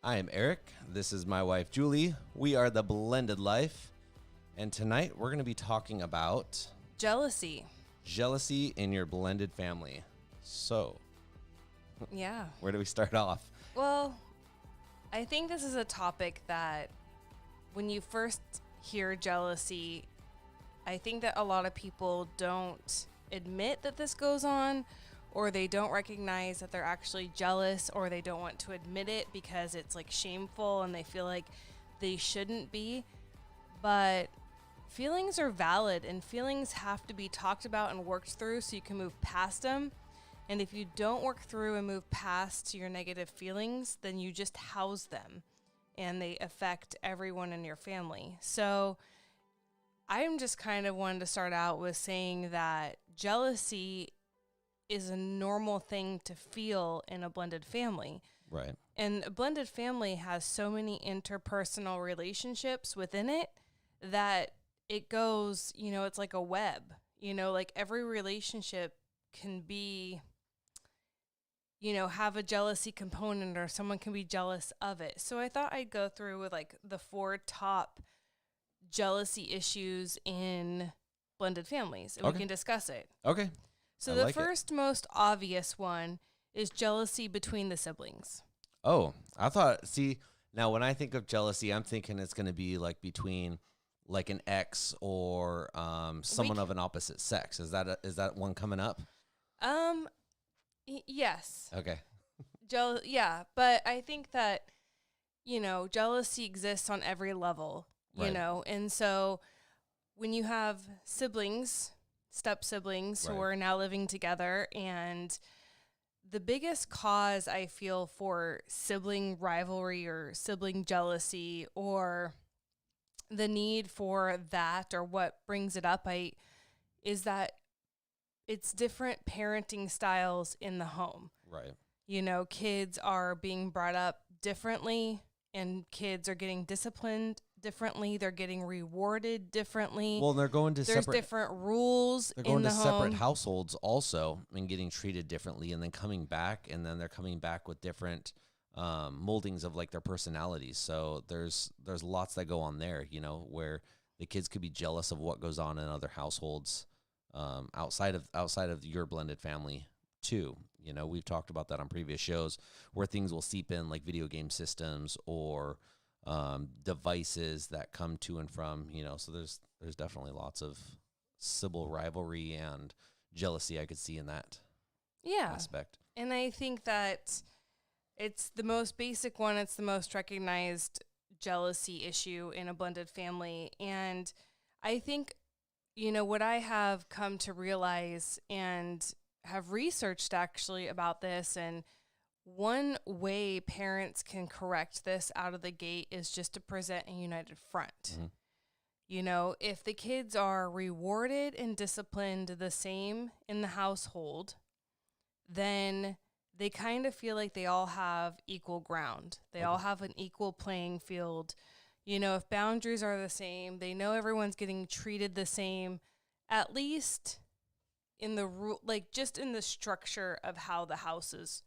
I am Eric. This is my wife, Julie. We are the Blended Life. And tonight we're going to be talking about jealousy. Jealousy in your blended family. So, Yeah. where do we start off? Well, I think this is a topic that when you first hear jealousy, I think that a lot of people don't admit that this goes on, or they don't recognize that they're actually jealous, or they don't want to admit it because it's like shameful and they feel like they shouldn't be. But feelings are valid, and feelings have to be talked about and worked through so you can move past them. And if you don't work through and move past your negative feelings, then you just house them and they affect everyone in your family. So I'm just kind of wanting to start out with saying that jealousy is a normal thing to feel in a blended family. Right. And a blended family has so many interpersonal relationships within it that it goes, it's like a web, like every relationship can be, have a jealousy component, or someone can be jealous of it. So I thought I'd go through with like the 4 top jealousy issues in blended families, and we can discuss it. Okay. So the first most obvious one is jealousy between the siblings. Oh, now when I think of jealousy, I'm thinking it's going to be like between like an ex or someone of an opposite sex. Is that one coming up? Yes. Okay. Yeah, but I think that, jealousy exists on every level, and so when you have siblings, step-siblings who are now living together, and the biggest cause I feel for sibling rivalry or sibling jealousy, or the need for that, or what brings it up, is that it's different parenting styles in the home. Right. Kids are being brought up differently, and kids are getting disciplined differently. They're getting rewarded differently. Well, they're going to There's different rules in the home. They're going to separate households also and getting treated differently, and then coming back, and then they're coming back with different moldings of like their personalities. So there's lots that go on there, where the kids could be jealous of what goes on in other households outside of your blended family too. We've talked about that on previous shows, where things will seep in, like video game systems or devices that come to and from, so there's definitely lots of sibling rivalry and jealousy I could see in that aspect. And I think that it's the most basic one. It's the most recognized jealousy issue in a blended family. And I think, what I have come to realize and have researched actually about this, and one way parents can correct this out of the gate is just to present a united front. Mm-hmm. If the kids are rewarded and disciplined the same in the household, then they kind of feel like they all have equal ground. They all have an equal playing field. If boundaries are the same, they know everyone's getting treated the same, at least in the just in the structure of how the houses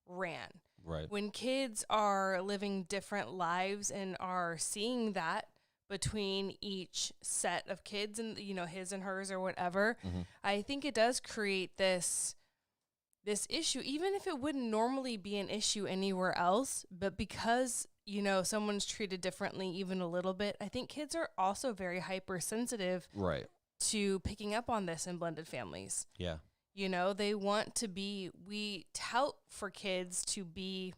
ran. Right. When kids are living different lives and are seeing that between each set of kids and, his and hers or whatever, mm-hmm. I think it does create this issue, even if it wouldn't normally be an issue anywhere else, but because, someone's treated differently even a little bit, I think kids are also very hypersensitive to picking up on this in blended families. Yeah. They want to we tout for kids to be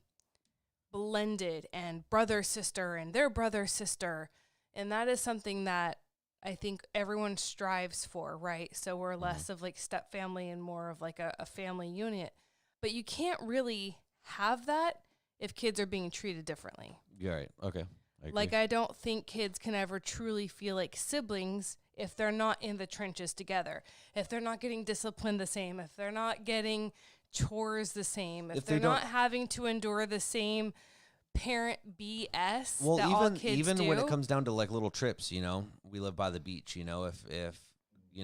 blended and brother, sister, and their brother, sister. And that is something that I think everyone strives for, right? So we're less of like step family and more of like a family unit. But you can't really have that if kids are being treated differently. Yeah, right. Okay. I don't think kids can ever truly feel like siblings if they're not in the trenches together, if they're not getting disciplined the same, if they're not getting chores the same, if they're not having to endure the same parent BS that all kids do. When it comes down to like little trips, we live by the beach, if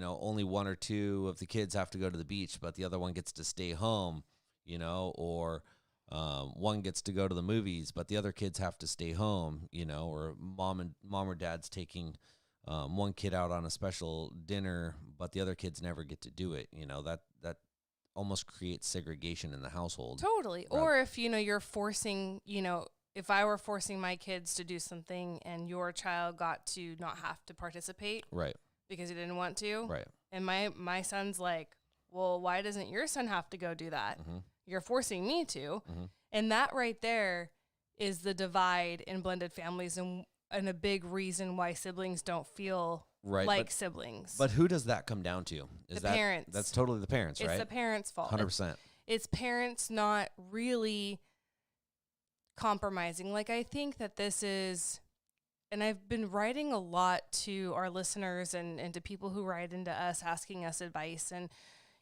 only 1 or 2 of the kids have to go to the beach, but the other one gets to stay home, or one gets to go to the movies, but the other kids have to stay home, or mom or dad's taking one kid out on a special dinner, but the other kids never get to do it. That almost creates segregation in the household. Totally. Right. Or if, you're forcing, if I were forcing my kids to do something and your child got to not have to participate. Right. Because he didn't want to. Right. And my son's like, well, why doesn't your son have to go do that? Mm-hmm. You're forcing me to. Mm-hmm. And that right there is the divide in blended families and a big reason why siblings don't feel like siblings. But who does that come down to? Is the parents. That's totally the parents, right? It's the parents' fault. 100%. It's parents not really compromising. Like, I think that this is, and I've been writing a lot to our listeners and to people who write into us asking us advice. And,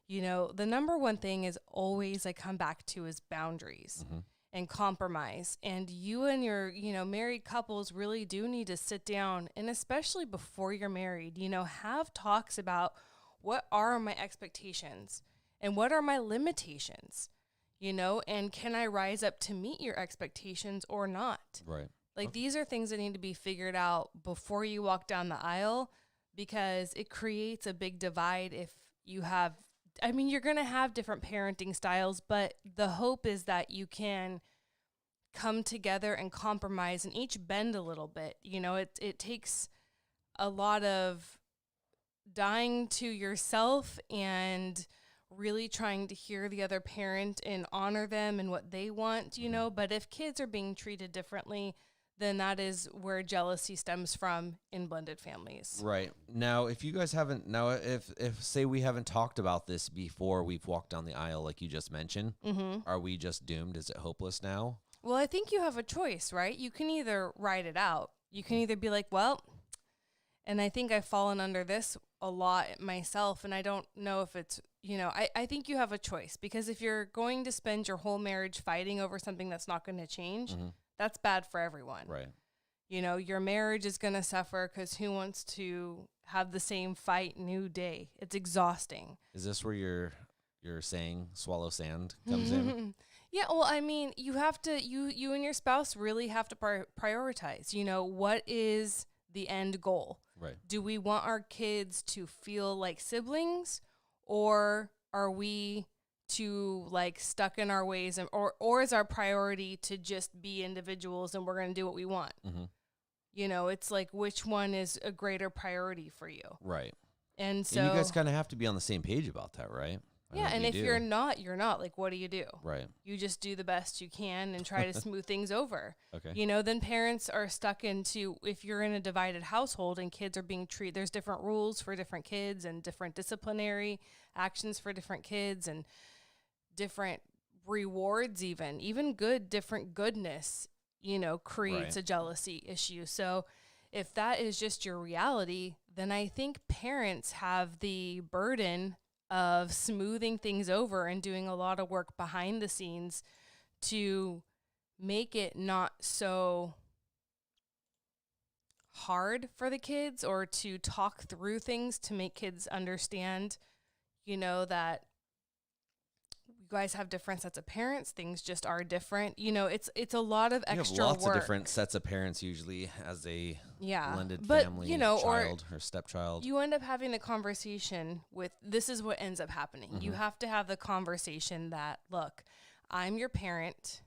the number one thing is always I come back to is boundaries. Mm-hmm. And compromise. And you and your, married couples really do need to sit down, and especially before you're married, have talks about what are my expectations and what are my limitations, and can I rise up to meet your expectations or not? Right. Like, these are things that need to be figured out before you walk down the aisle, because it creates a big divide if you have, you're going to have different parenting styles, but the hope is that you can come together and compromise and each bend a little bit. It takes a lot of dying to yourself and really trying to hear the other parent and honor them and what they want, but if kids are being treated differently, then that is where jealousy stems from in blended families. Right. Now, if you guys haven't, if say we haven't talked about this before we've walked down the aisle, like you just mentioned, mm-hmm. Are we just doomed? Is it hopeless now? Well, I think you have a choice, right? You can either ride it out. You can either be like, well, and I think I've fallen under this a lot myself, and I don't know if it's, I think you have a choice, because if you're going to spend your whole marriage fighting over something that's not going to change, mm-hmm. That's bad for everyone. Right. Your marriage is going to suffer because who wants to have the same fight new day? It's exhausting. Is this where your saying swallow sand comes in? Yeah. Well, you have to, you and your spouse really have to prioritize, what is the end goal? Right. Do we want our kids to feel like siblings, or are we to stuck in our ways, and or is our priority to just be individuals and we're going to do what we want? Mm-hmm. It's like, which one is a greater priority for you? Right. And so you guys kind of have to be on the same page about that, right? Yeah. And if you're not, like, what do you do? Right. You just do the best you can and try to smooth things over. Okay. Then parents are stuck into, if you're in a divided household and kids are being treated, there's different rules for different kids and different disciplinary actions for different kids and different rewards, even good, different goodness, creates right. a jealousy issue. So if that is just your reality, then I think parents have the burden of smoothing things over and doing a lot of work behind the scenes to make it not so hard for the kids, or to talk through things to make kids understand, that you guys have different sets of parents. Things just are different. It's a lot of extra you have lots work. of different sets of parents usually as a blended but, family, child or stepchild. You end up having the conversation with, this is what ends up happening. Mm-hmm. You have to have the conversation that, look, I'm your parent.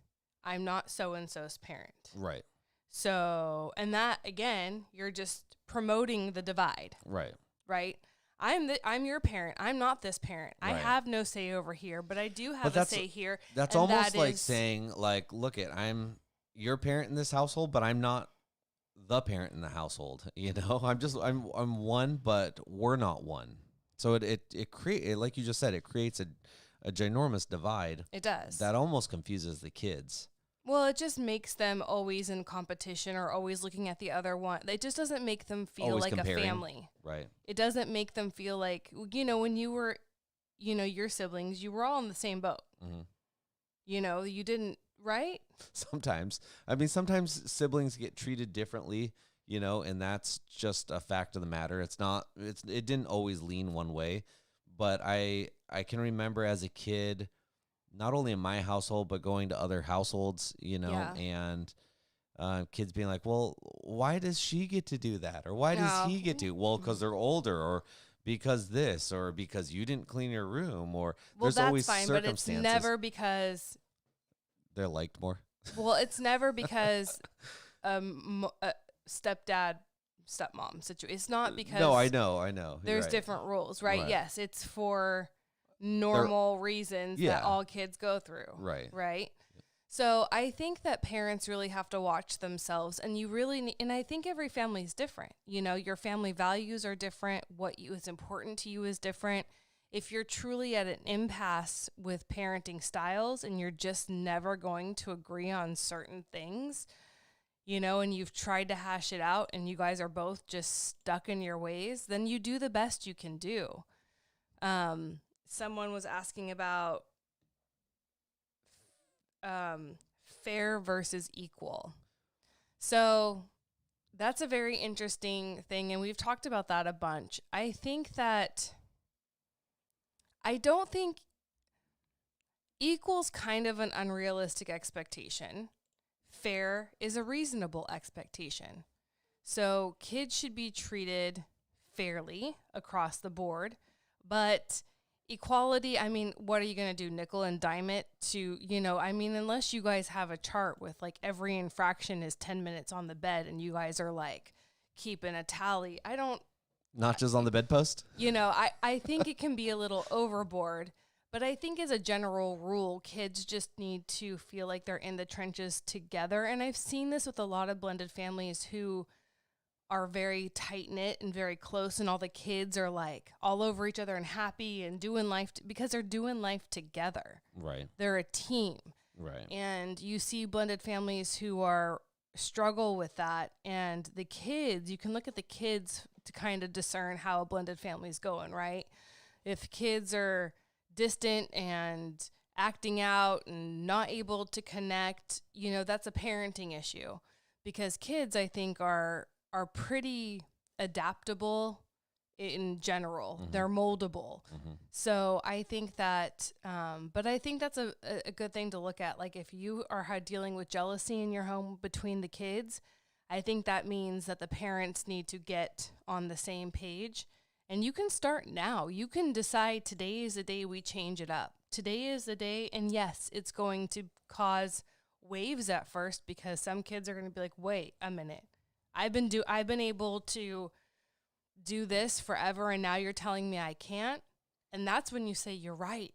I'm not so-and-so's parent. Right. So, and that, again, you're just promoting the divide. Right. Right? I'm your parent. I'm not this parent. Right. I have no say over here, but I do have a say here. That's almost like saying, like, look I'm your parent in this household, but I'm not the parent in the household. I'm one, but we're not one. So it creates, like you just said, it creates a ginormous divide. It does. That almost confuses the kids. Well, it just makes them always in competition or always looking at the other one. It just doesn't make them feel always like comparing. A family. Right. It doesn't make them feel like, when you were, your siblings, you were all in the same boat. Mm-hmm. You didn't, right? Sometimes. Sometimes siblings get treated differently, and that's just a fact of the matter. It didn't always lean one way, but I can remember as a kid not only in my household, but going to other households, and kids being like, well, why does she get to do that? Or why does he get to? Well, because they're older, or because this, or because you didn't clean your room, or there's always circumstances. But it's never because they're liked more. Well, it's never because stepdad, stepmom situation. It's not because. No, I know. There's different rules, right? Yes, it's for normal reasons that all kids go through. Right. So I think that parents really have to watch themselves, and you really need, and I think every family is different. Your family values are different. What is important to you is different. If you're truly at an impasse with parenting styles and you're just never going to agree on certain things, and you've tried to hash it out and you guys are both just stuck in your ways, then you do the best you can do. Someone was asking about fair versus equal. So that's a very interesting thing, and we've talked about that a bunch. I don't think equal's kind of an unrealistic expectation. Fair is a reasonable expectation. So kids should be treated fairly across the board, but equality, I mean, what are you going to do? Nickel and dime it to, unless you guys have a chart with like every infraction is 10 minutes on the bed and you guys are like keeping a tally. Notches on the bedpost? I think it can be a little overboard, but I think as a general rule, kids just need to feel like they're in the trenches together. And I've seen this with a lot of blended families who are very tight-knit and very close, and all the kids are like all over each other and happy and doing life because they're doing life together. Right. They're a team. Right. And you see blended families who struggle with that, and the kids, you can look at the kids to kind of discern how a blended family is going, right? If kids are distant and acting out and not able to connect, that's a parenting issue, because kids, I think, are pretty adaptable in general. Mm-hmm. They're moldable. Mm-hmm. So I think that, but I think that's a good thing to look at. Like if you are dealing with jealousy in your home between the kids, I think that means that the parents need to get on the same page, and you can start now. You can decide today is the day we change it up. Today is the day. And yes, it's going to cause waves at first, because some kids are going to be like, wait a minute. I've been able to do this forever, and now you're telling me I can't. And that's when you say you're right,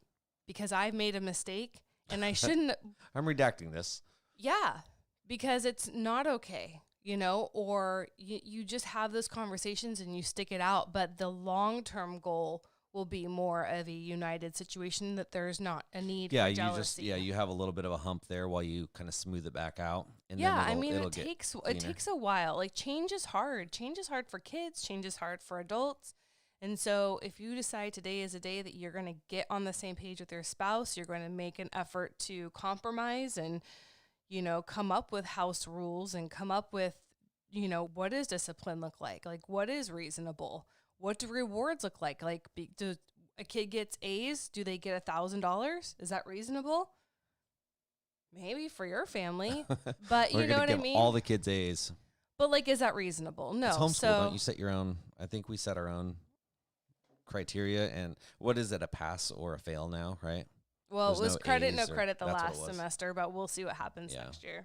because I've made a mistake and I shouldn't. I'm redacting this. Yeah, because it's not okay, or you just have those conversations and you stick it out. But the long-term goal will be more of a united situation, that there's not a need for jealousy. You have a little bit of a hump there while you kind of smooth it back out. And then it takes a while. Like change is hard. Change is hard for kids. Change is hard for adults. And so if you decide today is a day that you're going to get on the same page with your spouse, you're going to make an effort to compromise and, come up with house rules and come up with, what does discipline look like? Like what is reasonable? What do rewards look like? Like, do a kid gets A's? Do they get $1,000? Is that reasonable? Maybe for your family, but you know what I mean? All the kids A's. But like, is that reasonable? No. It's homeschool. Don't you set your own? I think we set our own criteria. And what is it? A pass or a fail now, right? Well, it was credit, no credit the last semester, but we'll see what happens next year.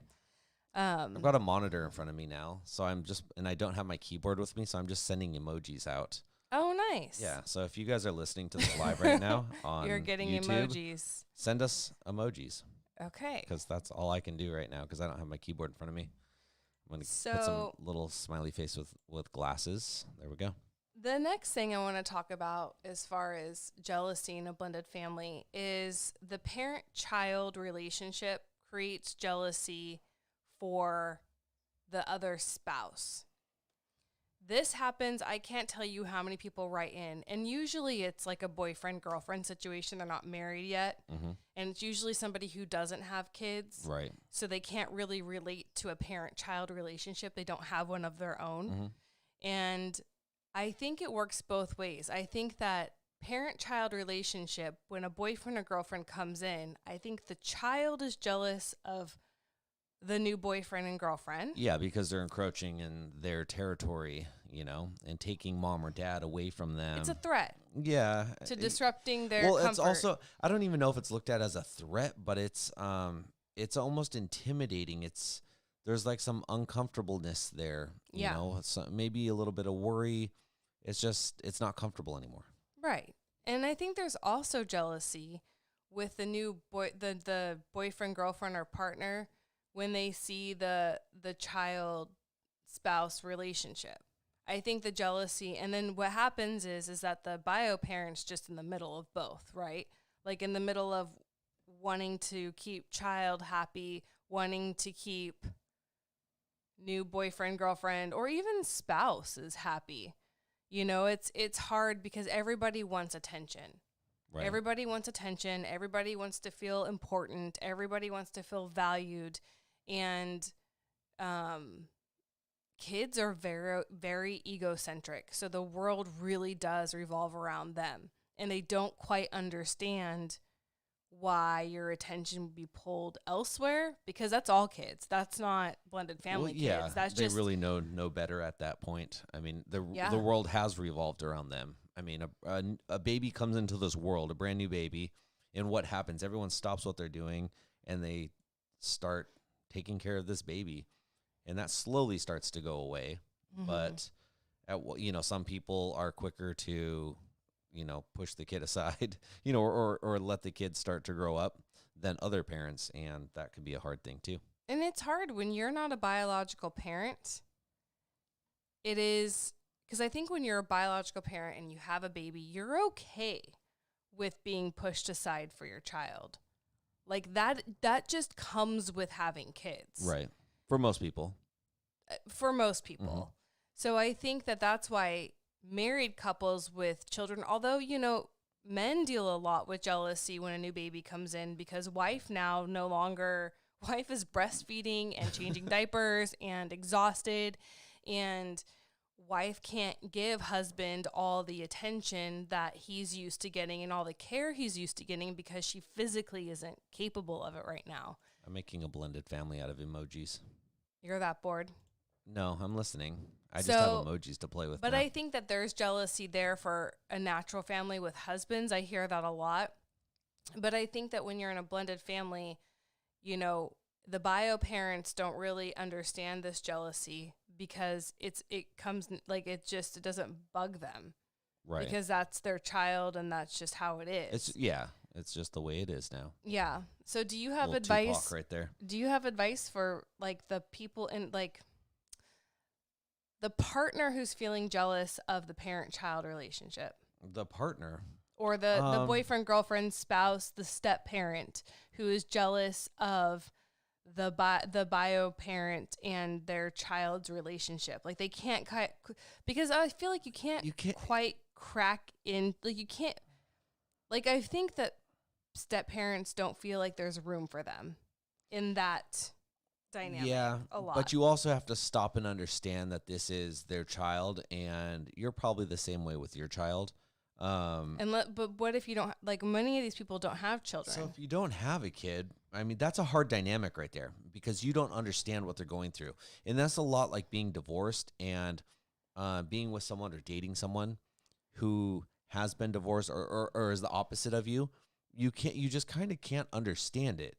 I've got a monitor in front of me now, so and I don't have my keyboard with me, so I'm just sending emojis out. Oh, nice. Yeah, so if you guys are listening to this live right now on You're getting YouTube, emojis. Send us emojis. Okay. Because that's all I can do right now, because I don't have my keyboard in front of me. I'm going to put some little smiley face with glasses. There we go. The next thing I want to talk about as far as jealousy in a blended family is the parent-child relationship creates jealousy for the other spouse. This happens, I can't tell you how many people write in, and usually it's like a boyfriend-girlfriend situation. They're not married yet, and it's usually somebody who doesn't have kids, right? So they can't really relate to a parent-child relationship. They don't have one of their own, and I think it works both ways. I think that parent-child relationship, when a boyfriend or girlfriend comes in, I think the child is jealous of the new boyfriend and girlfriend. Yeah, because they're encroaching in their territory, and taking mom or dad away from them. It's a threat. Yeah. To disrupting their well, comfort. It's also, I don't even know if it's looked at as a threat, but it's almost intimidating. There's like some uncomfortableness there, maybe a little bit of worry. It's not comfortable anymore. Right. And I think there's also jealousy with the new the boyfriend, girlfriend, or partner when they see the child spouse relationship. I think the jealousy, and then what happens is that the bio parent's just in the middle of both, right? Like in the middle of wanting to keep child happy, wanting to keep new boyfriend, girlfriend, or even spouse is happy. It's hard because everybody wants attention. Right. Everybody wants attention. Everybody wants to feel important. Everybody wants to feel valued. And kids are very, very egocentric. So the world really does revolve around them. And they don't quite understand why your attention would be pulled elsewhere, because that's all kids. That's not blended family kids. That's they really know better at that point. I mean, the world has revolved around them. I mean, a baby comes into this world, a brand new baby, and what happens? Everyone stops what they're doing and they start taking care of this baby, and that slowly starts to go away. Mm-hmm. But some people are quicker to push the kid aside, or let the kid start to grow up than other parents. And that could be a hard thing too. And it's hard when you're not a biological parent. It is, because I think when you're a biological parent and you have a baby, you're okay with being pushed aside for your child. Like that just comes with having kids. Right. For most people. Mm-hmm. So I think that that's why married couples with children, although, men deal a lot with jealousy when a new baby comes in, because wife is breastfeeding and changing diapers and exhausted, and wife can't give husband all the attention that he's used to getting and all the care he's used to getting because she physically isn't capable of it right now. I'm making a blended family out of emojis. You're that bored? No, I'm listening. I just have emojis to play with. But now. I think that there's jealousy there for a natural family with husbands. I hear that a lot. But I think that when you're in a blended family, the bio parents don't really understand this jealousy because it doesn't bug them. Right. Because that's their child and that's just how it is. It's just the way it is now. Yeah. So do you have advice Tupac right there? Do you have advice for like the people in like the partner who's feeling jealous of the parent-child relationship? The partner. Or the boyfriend, girlfriend, spouse, the step-parent who is jealous of the bio parent and their child's relationship. Like they can't because I feel like you can't quite crack in. Like you can't. Like I think that step-parents don't feel like there's room for them in that dynamic. Yeah, a lot. But you also have to stop and understand that this is their child, and you're probably the same way with your child. But what if you don't, like many of these people don't have children? So if you don't have a kid, I mean, that's a hard dynamic right there because you don't understand what they're going through. And that's a lot like being divorced and being with someone or dating someone who has been divorced or is the opposite of you. You just kind of can't understand it.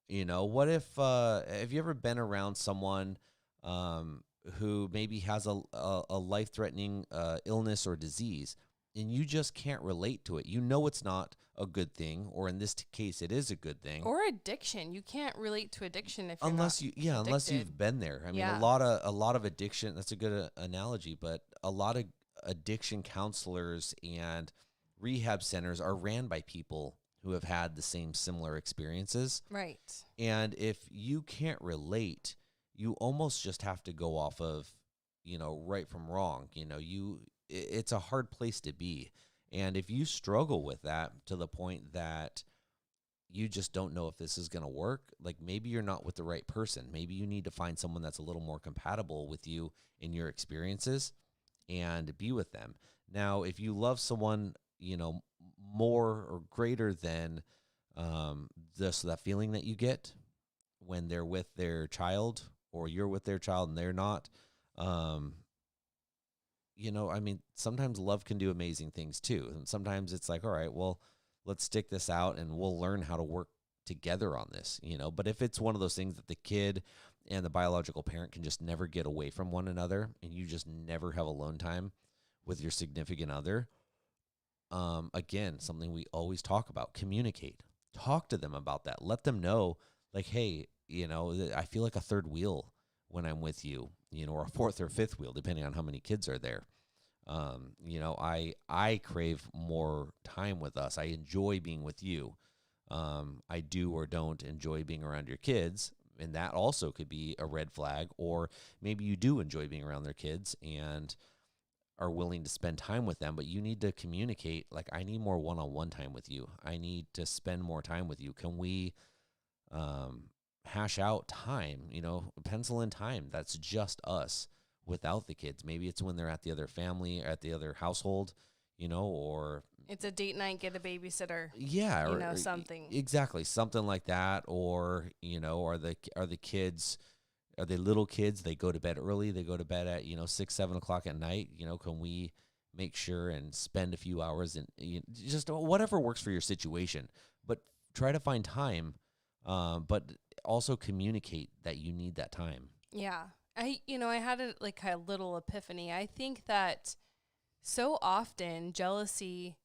What if, have you ever been around someone who maybe has a life-threatening illness or disease, and you just can't relate to it? It's not a good thing, or in this case, it is a good thing. Or addiction. You can't relate to addiction if unless you've been there. I mean, a lot of addiction. That's a good analogy, but a lot of addiction counselors and rehab centers are ran by people who have had the same similar experiences. Right. And if you can't relate, you almost just have to go off of, right from wrong. It's a hard place to be. And if you struggle with that to the point that you just don't know if this is going to work, like maybe you're not with the right person. Maybe you need to find someone that's a little more compatible with you in your experiences and be with them. Now, if you love someone more or greater than just that feeling that you get when they're with their child or you're with their child and they're not. I mean, sometimes love can do amazing things too. And sometimes it's like, all right, well, let's stick this out and we'll learn how to work together on this, But if it's one of those things that the kid and the biological parent can just never get away from one another and you just never have alone time with your significant other, again, something we always talk about, communicate. Talk to them about that. Let them know, like, hey, I feel like a third wheel when I'm with you, or a fourth or fifth wheel, depending on how many kids are there. I crave more time with us. I enjoy being with you. I do or don't enjoy being around your kids, and that also could be a red flag. Or maybe you do enjoy being around their kids and are willing to spend time with them, but you need to communicate, like, I need more one-on-one time with you. I need to spend more time with you. Can we hash out time, pencil in time that's just us without the kids? Maybe it's when they're at the other family, at the other household, or it's a date night, get a babysitter. Yeah, or something. Exactly, something like that. Or are the kids, are they little kids? They go to bed early. They go to bed at 6-7 o'clock at night. Can we make sure and spend a few hours and just whatever works for your situation? But try to find time, but also communicate that you need that time. Yeah, I had a little epiphany. I think that so often jealousy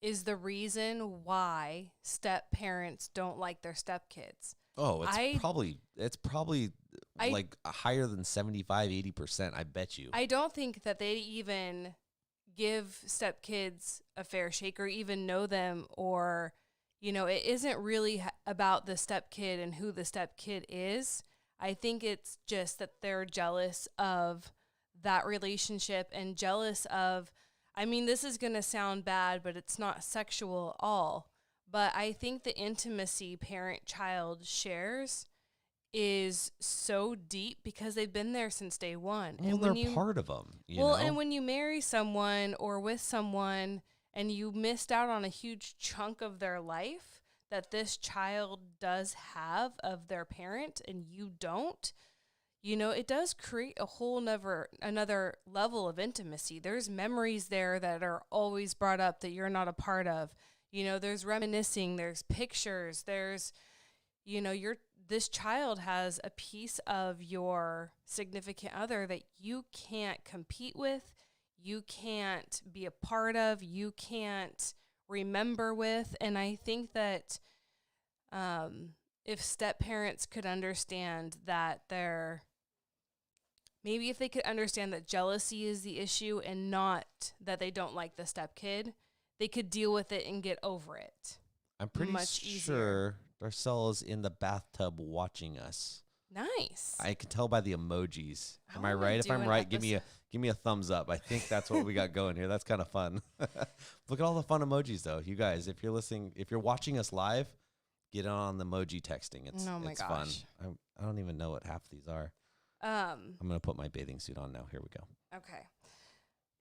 is the reason why step parents don't like their stepkids. Oh, it's probably like higher than 75-80%, I bet you. I don't think that they even give stepkids a fair shake or even know them, or, it isn't really about the stepkid and who the stepkid is. I think it's just that they're jealous of that relationship and jealous of, this is going to sound bad, but it's not sexual at all. But I think the intimacy parent-child shares is so deep because they've been there since day one. Well, and they're part of them. And when you marry someone or with someone and you missed out on a huge chunk of their life that this child does have of their parent and you don't, it does create a whole another level of intimacy. There's memories there that are always brought up that you're not a part of. There's reminiscing, there's pictures, there's, this child has a piece of your significant other that you can't compete with, you can't be a part of, you can't remember with. And I think that if step parents could understand that maybe if they could understand that jealousy is the issue and not that they don't like the stepkid, they could deal with it and get over it. I'm pretty sure Darcel is in the bathtub watching us. Nice. I can tell by the emojis. Am I right? If I'm right, give me a thumbs up. I think that's what we got going here. That's kind of fun. Look at all the fun emojis, though. You guys, if you're watching us live, get on the emoji texting. It's fun. I don't even know what half these are. I'm going to put my bathing suit on now. Here we go. Okay.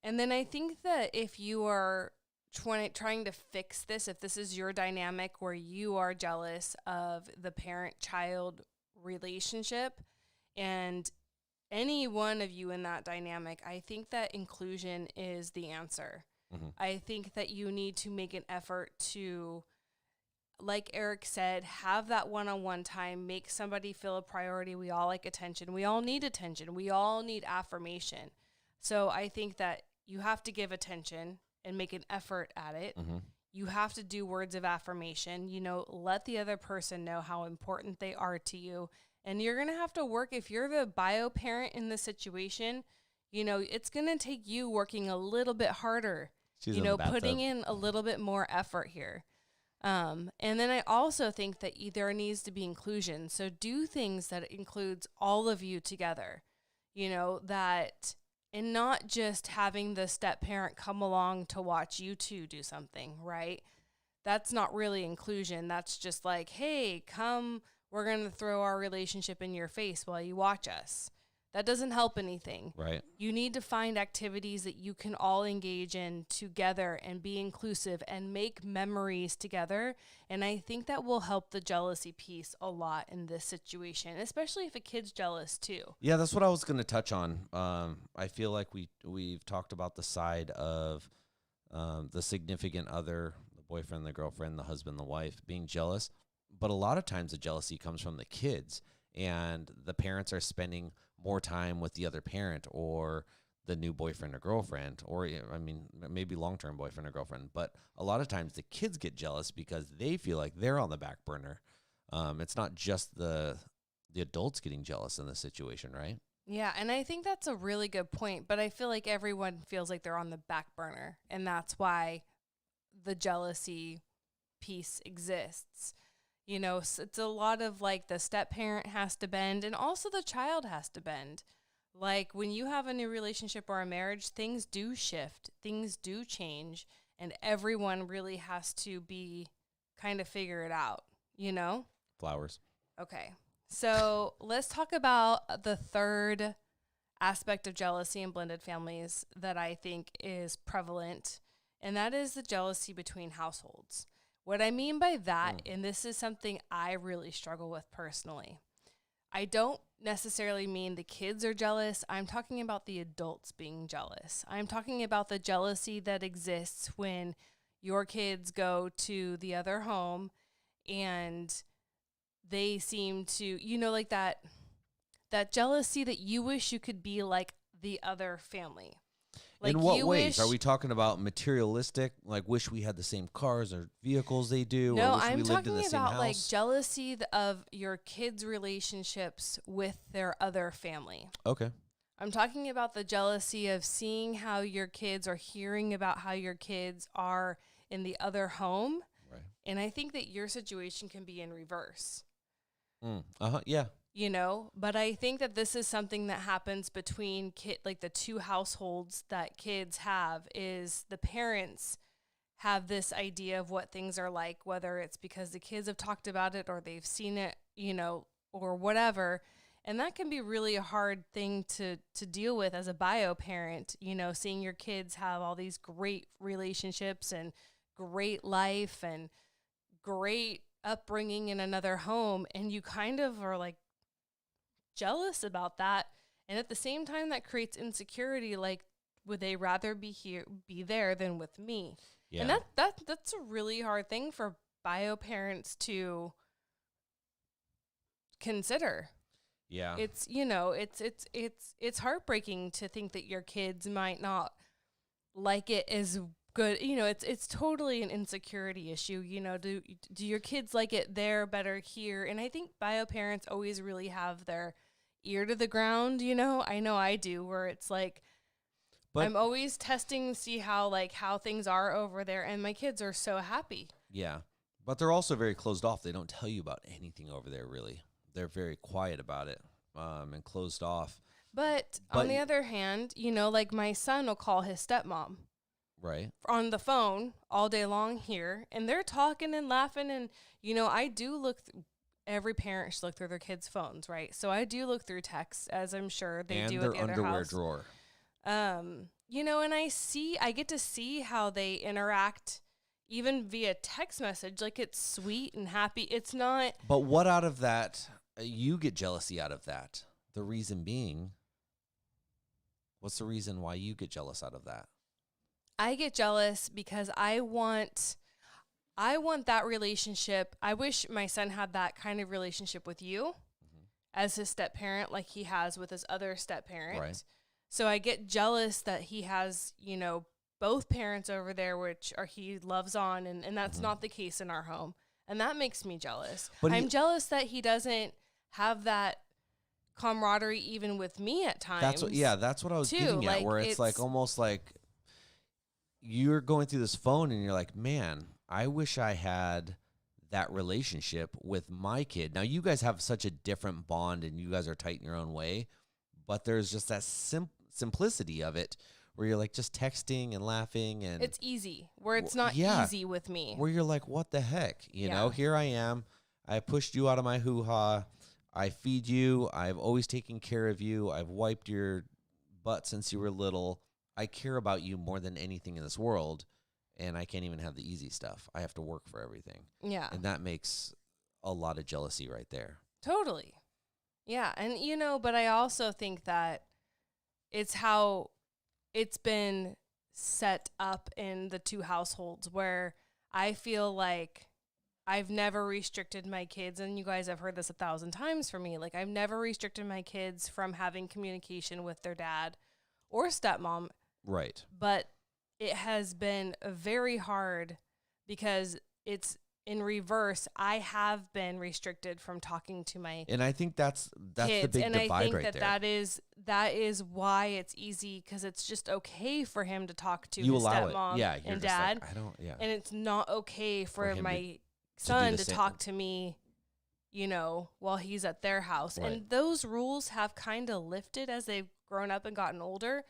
And then I think that if you are trying to fix this, if this is your dynamic where you are jealous of the parent-child relationship and any one of you in that dynamic, I think that inclusion is the answer. Mm-hmm. I think that you need to make an effort to, like Eric said, have that one-on-one time, make somebody feel a priority. We all like attention. We all need attention. We all need affirmation. So I think that you have to give attention and make an effort at it. Mm-hmm. You have to do words of affirmation, let the other person know how important they are to you. And you're going to have to work, if you're the bio parent in the situation, it's going to take you working a little bit harder, putting in a little bit more effort here. And then I also think that there needs to be inclusion. So do things that includes all of you together, and not just having the step parent come along to watch you two do something, right? That's not really inclusion. That's just like, hey, come, we're going to throw our relationship in your face while you watch us. That doesn't help anything. Right. You need to find activities that you can all engage in together and be inclusive and make memories together. And I think that will help the jealousy piece a lot in this situation, especially if a kid's jealous too. Yeah, that's what I was going to touch on. I feel like we've talked about the side of the significant other, the boyfriend, the girlfriend, the husband, the wife being jealous. But a lot of times the jealousy comes from the kids, and the parents are spending more time with the other parent or the new boyfriend or girlfriend, or I mean, maybe long-term boyfriend or girlfriend. But a lot of times the kids get jealous because they feel like they're on the back burner. It's not just the adults getting jealous in this situation, right? Yeah, and I think that's a really good point, but I feel like everyone feels like they're on the back burner, and that's why the jealousy piece exists. You know, it's a lot of like the step parent has to bend, and also the child has to bend. Like when you have a new relationship or a marriage, things do shift, things do change, and everyone really has to be kind of figure it out, you know? Flowers. Okay. So let's talk about the third aspect of jealousy in blended families that I think is prevalent, and that is the jealousy between households. What I mean by that, and this is something I really struggle with personally, I don't necessarily mean the kids are jealous. I'm talking about the adults being jealous. I'm talking about the jealousy that exists when your kids go to the other home and they seem to, you know, like that jealousy that you wish you could be like the other family. Like in what ways? Are we talking about materialistic, like wish we had the same cars or vehicles they do? No, or wish I'm we lived in talking the same about house? like jealousy of your kids' relationships with their other family. Okay. I'm talking about the jealousy of seeing how your kids or hearing about how your kids are in the other home. Right. And I think that your situation can be in reverse. Yeah. You know, but I think that this is something that happens between like the two households that kids have, is the parents have this idea of what things are like, whether it's because the kids have talked about it or they've seen it, you know, or whatever. And that can be really a hard thing to deal with as a bio parent, you know, seeing your kids have all these great relationships and great life and great upbringing in another home, and you kind of are like jealous about that. And at the same time, that creates insecurity. Like, would they rather be there than with me? Yeah. And that's a really hard thing for bio parents to consider. Yeah. It's, you know, it's heartbreaking to think that your kids might not like it as good. You know, it's totally an insecurity issue. You know, do your kids like it there better here? And I think bio parents always really have their ear to the ground, you know? I know I do, where it's like, but I'm always testing to see how things are over there, and my kids are so happy. Yeah. But they're also very closed off. They don't tell you about anything over there, really. They're very quiet about it, and closed off. But on the other hand, you know, like my son will call his stepmom. Right. On the phone all day long here, and they're talking and laughing, and, you know, I do look every parent should look through their kids' phones, right? So I do look through texts, as I'm sure they do at the other house. And their underwear drawer. You know, and I get to see how they interact even via text message. Like, it's sweet and happy. It's not. But what out of that, you get jealousy out of that? The reason being, what's the reason why you get jealous out of that? I get jealous because I want that relationship. I wish my son had that kind of relationship with you as his step parent, like he has with his other step parent. Right. So I get jealous that he has, you know, both parents over there, he loves on, and that's not the case in our home. And that makes me jealous. But I'm jealous that he doesn't have that camaraderie even with me at times. That's what I was getting at, where it's like almost like you're going through this phone and you're like, man, I wish I had that relationship with my kid. Now, you guys have such a different bond and you guys are tight in your own way, but there's just that simplicity of it where you're like just texting and laughing. And it's easy, where it's not easy with me. Where you're like, what the heck? You know, here I am. I pushed you out of my hoo-ha. I feed you. I've always taken care of you. I've wiped your butt since you were little. I care about you more than anything in this world, and I can't even have the easy stuff. I have to work for everything. Yeah. And that makes a lot of jealousy right there. Totally. Yeah. And, but I also think that it's how it's been set up in the two households where I feel like I've never restricted my kids, and you guys have heard this 1,000 times from me. Like, I've never restricted my kids from having communication with their dad or stepmom. Right. But it has been very hard because it's in reverse. I have been restricted from talking to my And I think that's kids. the big and divide I think right there. that is why it's easy, because it's just okay for him to talk to You his allow stepmom it. Yeah, you're and just dad. like, I don't, yeah. And it's not okay for him my to son do to the same. talk to me, while he's at their house. Right. And those rules have kind of lifted as they've grown up and gotten older,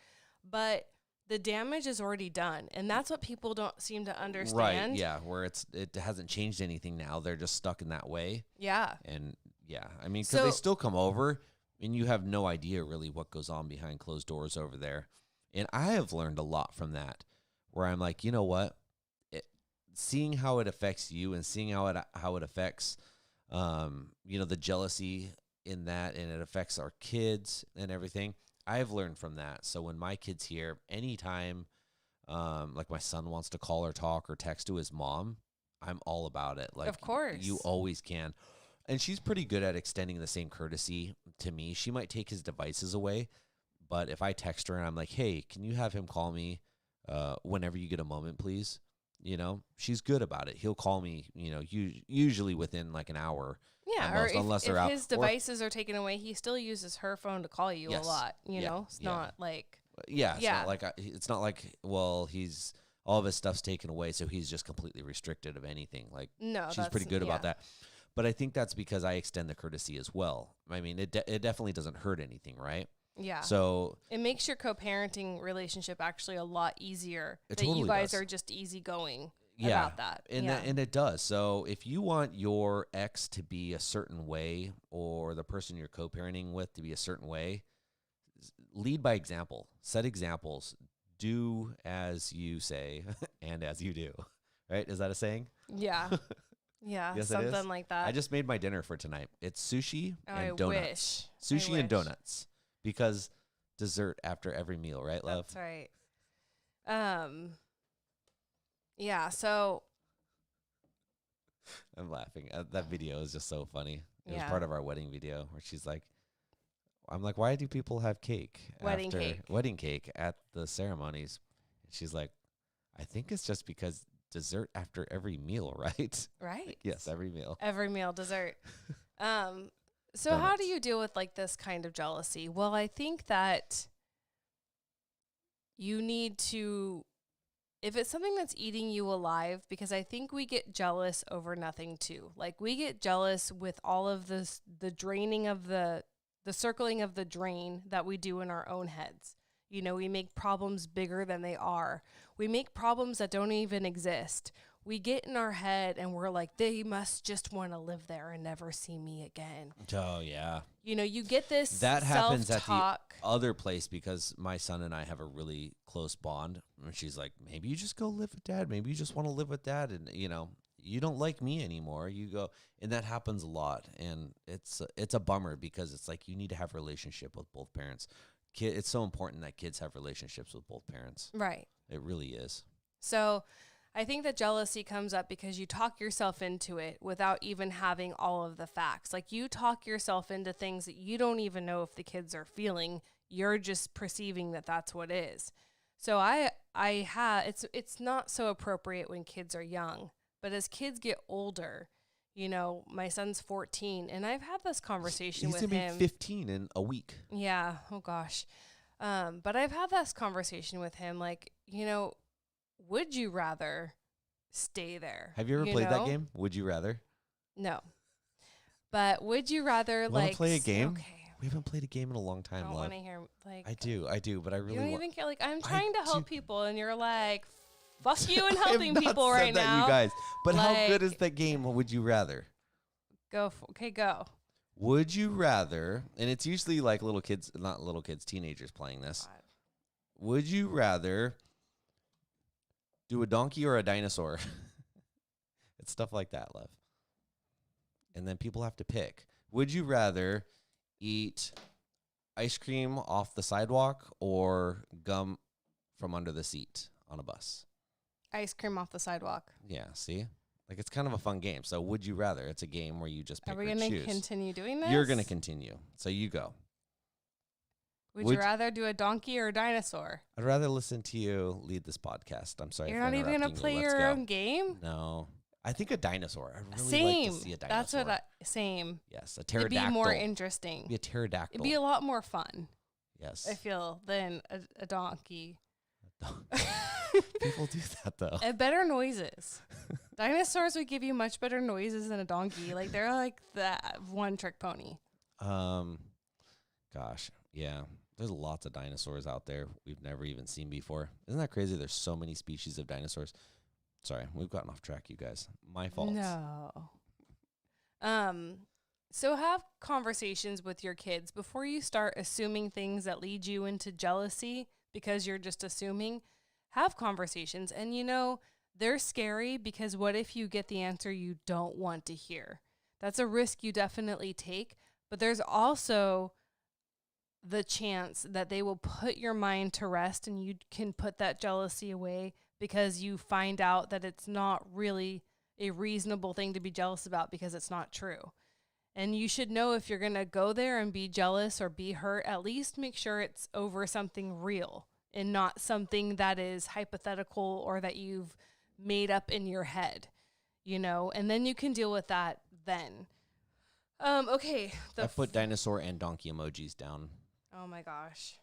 but the damage is already done. And that's what people don't seem to understand. Right, yeah, where it hasn't changed anything now. They're just stuck in that way. Yeah. And, yeah, I mean, because they still come over, and you have no idea really what goes on behind closed doors over there. And I have learned a lot from that, where I'm like, you know what? Seeing how it affects you and seeing how it affects, the jealousy in that, and it affects our kids and everything. I've learned from that. So when my kid's here, anytime, like my son wants to call or talk or text to his mom, I'm all about it. Like, of course, you always can. And she's pretty good at extending the same courtesy to me. She might take his devices away, but if I text her and I'm like, hey, can you have him call me whenever you get a moment, please? She's good about it. He'll call me, usually within like an hour. Yeah, or if his devices are taken away, he still uses her phone to call you a lot. It's not like it's not like he's all of his stuff's taken away, so he's just completely restricted of anything. Like, no, she's pretty good about that. But I think that's because I extend the courtesy as well. I mean, it definitely doesn't hurt anything, right? Yeah. So it makes your co-parenting relationship actually a lot easier. It that totally you guys does. are just easygoing about that. And it does. So if you want your ex to be a certain way, or the person you're co-parenting with to be a certain way, lead by example. Set examples. Do as you say and as you do. Right? Is that a saying? Yeah. Yeah, Yes, something like that. I just made my dinner for tonight. It's sushi and donuts. Wish. Sushi and donuts. Because dessert after every meal, right, love? That's right. Yeah, so I'm laughing. That video is just so funny. It was Yeah. part of our wedding video where she's like, I'm like, why do people have cake? Wedding cake. Wedding cake at the ceremonies? And she's like, I think it's just because dessert after every meal, right? Right. Yes, every meal. Every meal, dessert. So how Donuts. do you deal with like this kind of jealousy? Well, I think that you need to, if it's something that's eating you alive, because I think we get jealous over nothing too. Like, we get jealous with all of this, the draining of the circling of the drain that we do in our own heads. We make problems bigger than they are. We make problems that don't even exist. We get in our head and we're like, they must just want to live there and never see me again. Oh, yeah. You get this That happens at the self-talk. other place because my son and I have a really close bond. And she's like, maybe you just go live with dad. Maybe you just want to live with dad. And, you don't like me anymore. You go. And that happens a lot. And it's a bummer because it's like you need to have a relationship with both parents. It's so important that kids have relationships with both parents. Right. It really is. So I think that jealousy comes up because you talk yourself into it without even having all of the facts. Like, you talk yourself into things that you don't even know if the kids are feeling. You're just perceiving that that's what is. So it's not so appropriate when kids are young, but as kids get older, my son's 14 and I've had this conversation with him. He's going to be 15 in a week. Yeah. Oh gosh. But I've had this conversation with him. Like, would you rather stay there? Have you ever played that game? Would you rather? No. But would you rather play a game? Okay. We haven't played a game in a long time, I don't love. want to hear I do, but I really you don't want. even care. Like, I'm trying to help people, and you're like, fuck you and helping I have people not said right that, now. you guys. But how good Like- is that game? Would you rather? Go. Okay, go. Would you rather, and it's usually like little kids, not little kids, teenagers playing this. God. Would you rather do a donkey or a dinosaur? It's stuff like that, love. And then people have to pick. Would you rather eat ice cream off the sidewalk or gum from under the seat on a bus? Ice cream off the sidewalk. Yeah, see? Like, it's kind of a fun game. So would you rather? It's a game where you just pick Are we or going choose. to continue doing this? You're going to continue. So you go. Would you rather do a donkey or a dinosaur? I'd rather listen to you lead this podcast. I'm sorry. You're for not even going to interrupting play you. your own game? No. I think a dinosaur. I'd really Same. like to see a dinosaur. That's what same. Yes, a It'd pterodactyl. be more interesting. Be a pterodactyl. It'd be a lot more fun, yes. I feel, than a donkey. People do that, though. And better noises. Dinosaurs would give you much better noises than a donkey. Like, they're like that one-trick pony. Gosh, yeah. There's lots of dinosaurs out there we've never even seen before. Isn't that crazy? There's so many species of dinosaurs. Sorry, we've gotten off track, you guys. My fault. No. So have conversations with your kids before you start assuming things that lead you into jealousy because you're just assuming. Have conversations. And, they're scary because what if you get the answer you don't want to hear? That's a risk you definitely take. But there's also the chance that they will put your mind to rest and you can put that jealousy away because you find out that it's not really a reasonable thing to be jealous about because it's not true. And you should know if you're going to go there and be jealous or be hurt, at least make sure it's over something real and not something that is hypothetical or that you've made up in your head, and then you can deal with that then. Okay. I put dinosaur and donkey emojis down. Oh my gosh.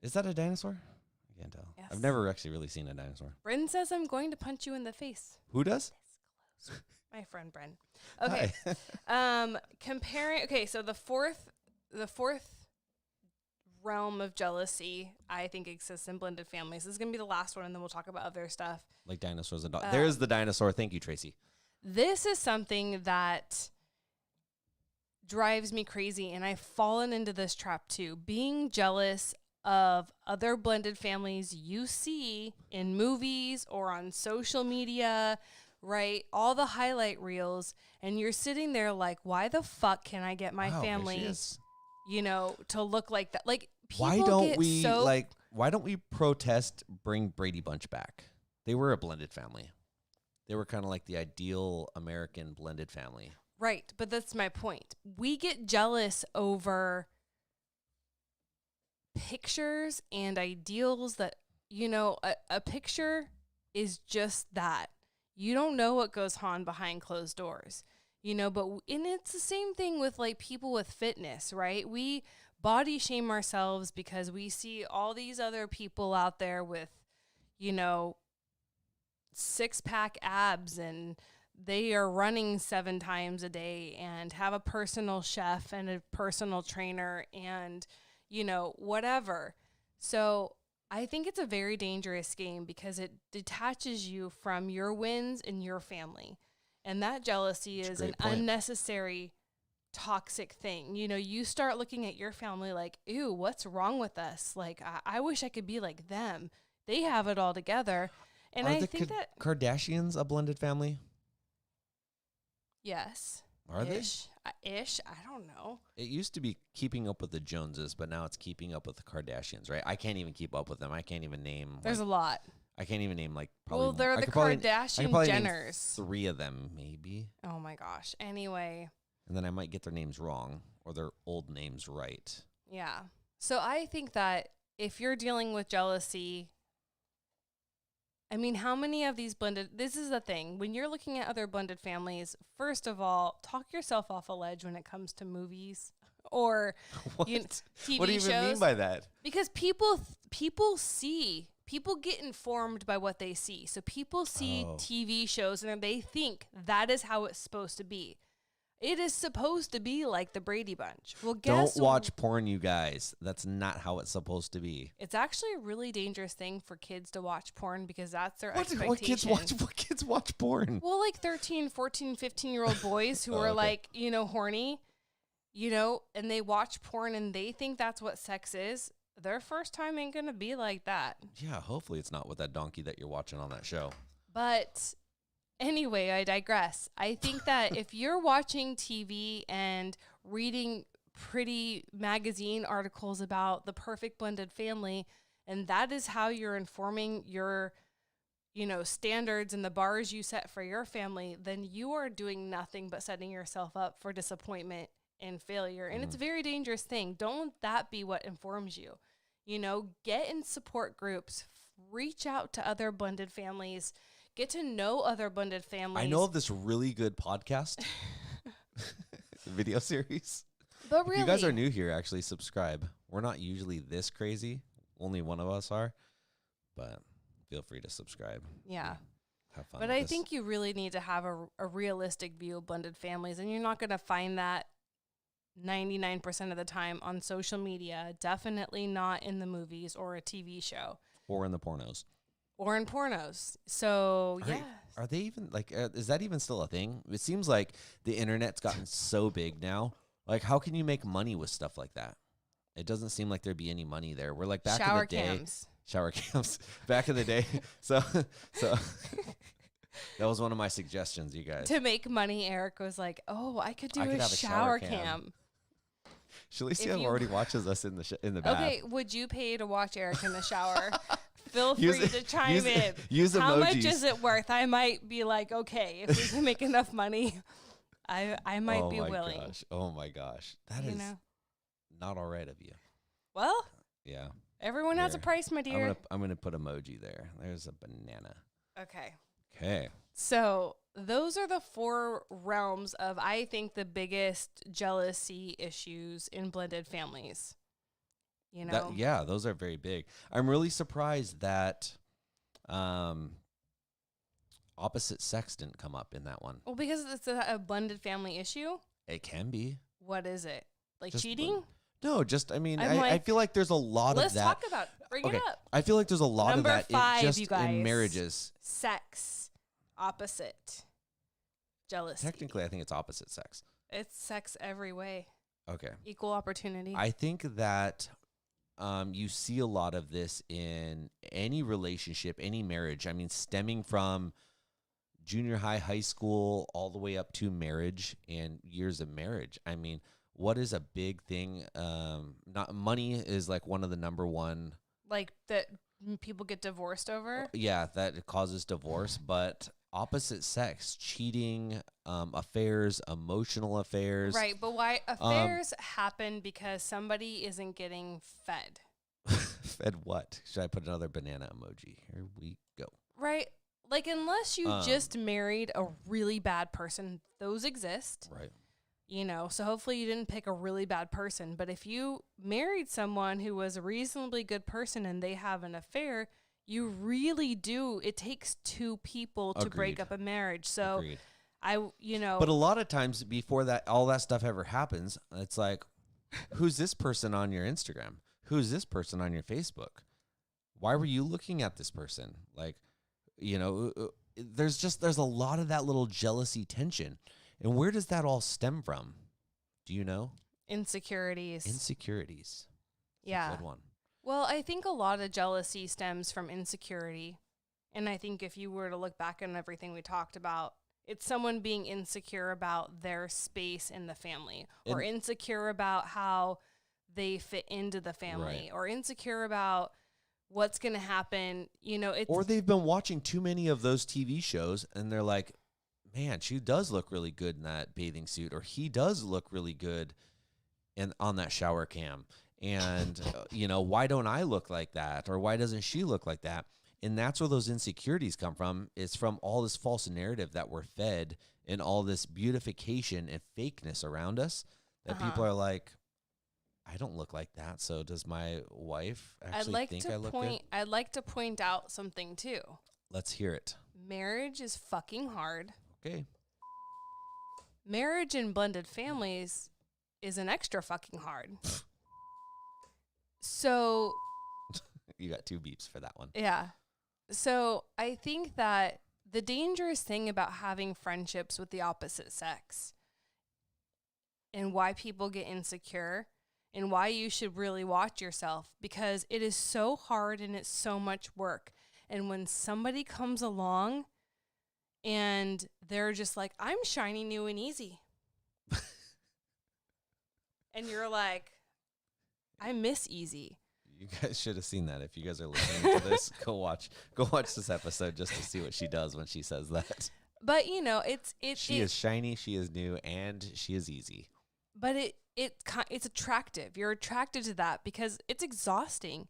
Is that a dinosaur? I can't tell. Yes. I've never actually really seen a dinosaur. Bryn says I'm going to punch you in the face. Who does? My friend Bryn. Okay. Comparing. Okay, so the fourth realm of jealousy, I think, exists in blended families. This is gonna be the last one, and then we'll talk about other stuff. Like dinosaurs and dogs. There's the dinosaur. Thank you, Tracy. This is something that drives me crazy, and I've fallen into this trap too. Being jealous of other blended families you see in movies or on social media, right? All the highlight reels, and you're sitting there like, why the fuck can I get my family, to look like that? Like, people why don't we protest bring Brady Bunch back? They were a blended family. They were kind of like the ideal American blended family. Right, but that's my point. We get jealous over pictures and ideals that, a picture is just that. You don't know what goes on behind closed doors, and it's the same thing with like people with fitness, right? We body shame ourselves because we see all these other people out there with, 6-pack abs and they are running 7 times a day and have a personal chef and a personal trainer and, whatever. So I think it's a very dangerous game because it detaches you from your wins and your family. And that jealousy is an unnecessary toxic thing. You start looking at your family like, ew, what's wrong with us? Like, I wish I could be like them. They have it all together. And I think that Kardashians a blended family? Yes. Are they? Ish. I don't know. It used to be Keeping Up with the Joneses, but now it's Keeping Up with the Kardashians, right? I can't even keep up with them. I can't even name. There's a lot. I can't even name probably. Well, they're the Kardashian Jenners. 3 of them, maybe. Oh my gosh. Anyway. And then I might get their names wrong or their old names right. Yeah. So I think that if you're dealing with jealousy, I mean, how many of these this is the thing. When you're looking at other blended families, first of all, talk yourself off a ledge when it comes to movies or TV shows. What do you even mean by that? Because people get informed by what they see. So people see TV shows and they think that is how it's supposed to be. It is supposed to be like the Brady Bunch. Well, don't watch porn, you guys. That's not how it's supposed to be. It's actually a really dangerous thing for kids to watch porn because that's their expectation. What kids watch porn? Well, like 13, 14, 15-year-old boys who are like, horny. and they watch porn and they think that's what sex is, their first time ain't going to be like that. Yeah, hopefully it's not with that donkey that you're watching on that show. But anyway, I digress. I think that if you're watching TV and reading pretty magazine articles about the perfect blended family, and that is how you're informing your, standards and the bars you set for your family, then you are doing nothing but setting yourself up for disappointment and failure. And it's a very dangerous thing. Don't let that be what informs you. Get in support groups, reach out to other blended families, get to know other blended families. I know of this really good podcast video series. But really, if you guys are new here, actually subscribe. We're not usually this crazy. Only one of us are, but feel free to subscribe. Yeah. Have fun. But I think you really need to have a realistic view of blended families, and you're not going to find that 99% of the time on social media, definitely not in the movies or a TV show. Or in the pornos. Or in pornos. So, yeah. Are they even, is that even still a thing? It seems like the internet's gotten so big now. Like, how can you make money with stuff like that? It doesn't seem like there'd be any money there. We're like back in the day. Shower cams. Back in the day. So that was one of my suggestions, you guys. To make money, Eric was like, I could do a shower cam. Shalicia already watches us in the bath. Okay, would you pay to watch Eric in the shower? Feel free to chime in. Use emojis. How much is it worth? I might be like, okay, if we can make enough money, I might be willing. Oh my gosh. That is not all right of you. Well, yeah. Everyone has a price, my dear. I'm gonna put emoji there. There's a banana. Okay. So those are the 4 realms of, I think, the biggest jealousy issues in blended families. Those are very big. I'm really surprised that opposite sex didn't come up in that one. Well, because it's a blended family issue. It can be. What is it? Like just cheating? No, I feel like there's a lot of that. Let's talk about it. Bring it up. I feel like there's a lot Number of that 5, just you guys. in marriages. Sex. Opposite. Jealousy. Technically, I think it's opposite sex. It's sex every way. Okay. Equal opportunity. I think that you see a lot of this in any relationship, any marriage. I mean, stemming from junior high school, all the way up to marriage and years of marriage. I mean, what is a big thing? Not money is like one of the number one. Like that people get divorced over? Yeah, that it causes divorce. But opposite sex, cheating, affairs, emotional affairs. Right, but why affairs happen because somebody isn't getting fed. Fed what? Should I put another banana emoji? Here we go. Right. Like, unless you just married a really bad person, those exist. Right. So hopefully you didn't pick a really bad person. But if you married someone who was a reasonably good person and they have an affair, you really do. It takes 2 people to break up a marriage. So Agreed. But a lot of times before that, all that stuff ever happens, it's like, who's this person on your Instagram? Who's this person on your Facebook? Why were you looking at this person? Like, there's a lot of that little jealousy tension. And where does that all stem from? Do you know? Insecurities. Yeah. Good one. Well, I think a lot of jealousy stems from insecurity. And I think if you were to look back on everything we talked about, it's someone being insecure about their space in the family, or insecure about how they fit into the family, or insecure about what's going to happen. Or they've been watching too many of those TV shows and they're like, man, she does look really good in that bathing suit, or he does look really good on that shower cam. And, why don't I look like that? Or why doesn't she look like that? And that's where those insecurities come from. It's from all this false narrative that we're fed and all this beautification and fakeness around us that people are like, I don't look like that. So does my wife actually think I look good? I'd like to point out something too. Let's hear it. Marriage is fucking hard. Okay. Marriage in blended families is an extra fucking hard. So you got 2 beeps for that one. Yeah. So I think that the dangerous thing about having friendships with the opposite sex and why people get insecure and why you should really watch yourself, because it is so hard and it's so much work. And when somebody comes along and they're just like, I'm shiny, new, and easy. And you're like, I miss easy. You guys should have seen that. If you guys are listening to this, go watch this episode just to see what she does when she says that. But she is shiny, she is new, and she is easy. But it's attractive. You're attracted to that because it's exhausting.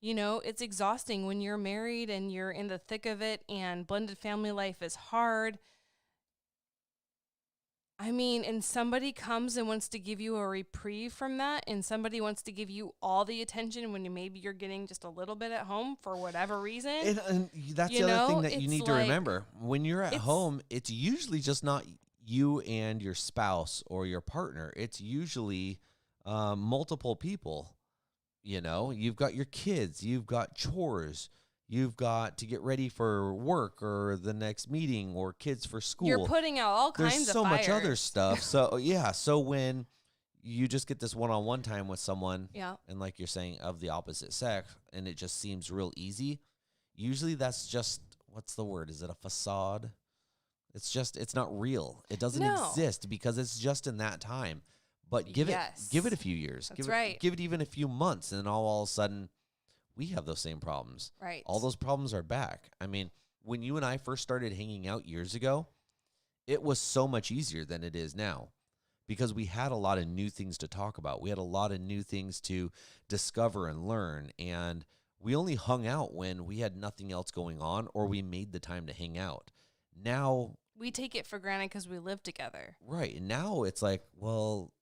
It's exhausting when you're married and you're in the thick of it, and blended family life is hard. I mean, and somebody comes and wants to give you a reprieve from that, and somebody wants to give you all the attention when maybe you're getting just a little bit at home for whatever reason. And that's the other thing that you need to remember. When you're at home, it's usually just not you and your spouse or your partner. It's usually multiple people. You've got your kids, you've got chores, you've got to get ready for work or the next meeting or kids for school. You're putting out all kinds of fires. There's so much other stuff. So, yeah. So when you just get this one-on-one time with someone, and like you're saying, of the opposite sex, and it just seems real easy, usually that's just, what's the word? Is it a facade? It's not real. It doesn't exist because it's just in that time. But give it a few years. That's right. Give it even a few months, and all of a sudden, we have those same problems. Right. All those problems are back. I mean, when you and I first started hanging out years ago, it was so much easier than it is now because we had a lot of new things to talk about. We had a lot of new things to discover and learn, and we only hung out when we had nothing else going on or we made the time to hang out. Now, we take it for granted because we live together. Right. And now it's like, well,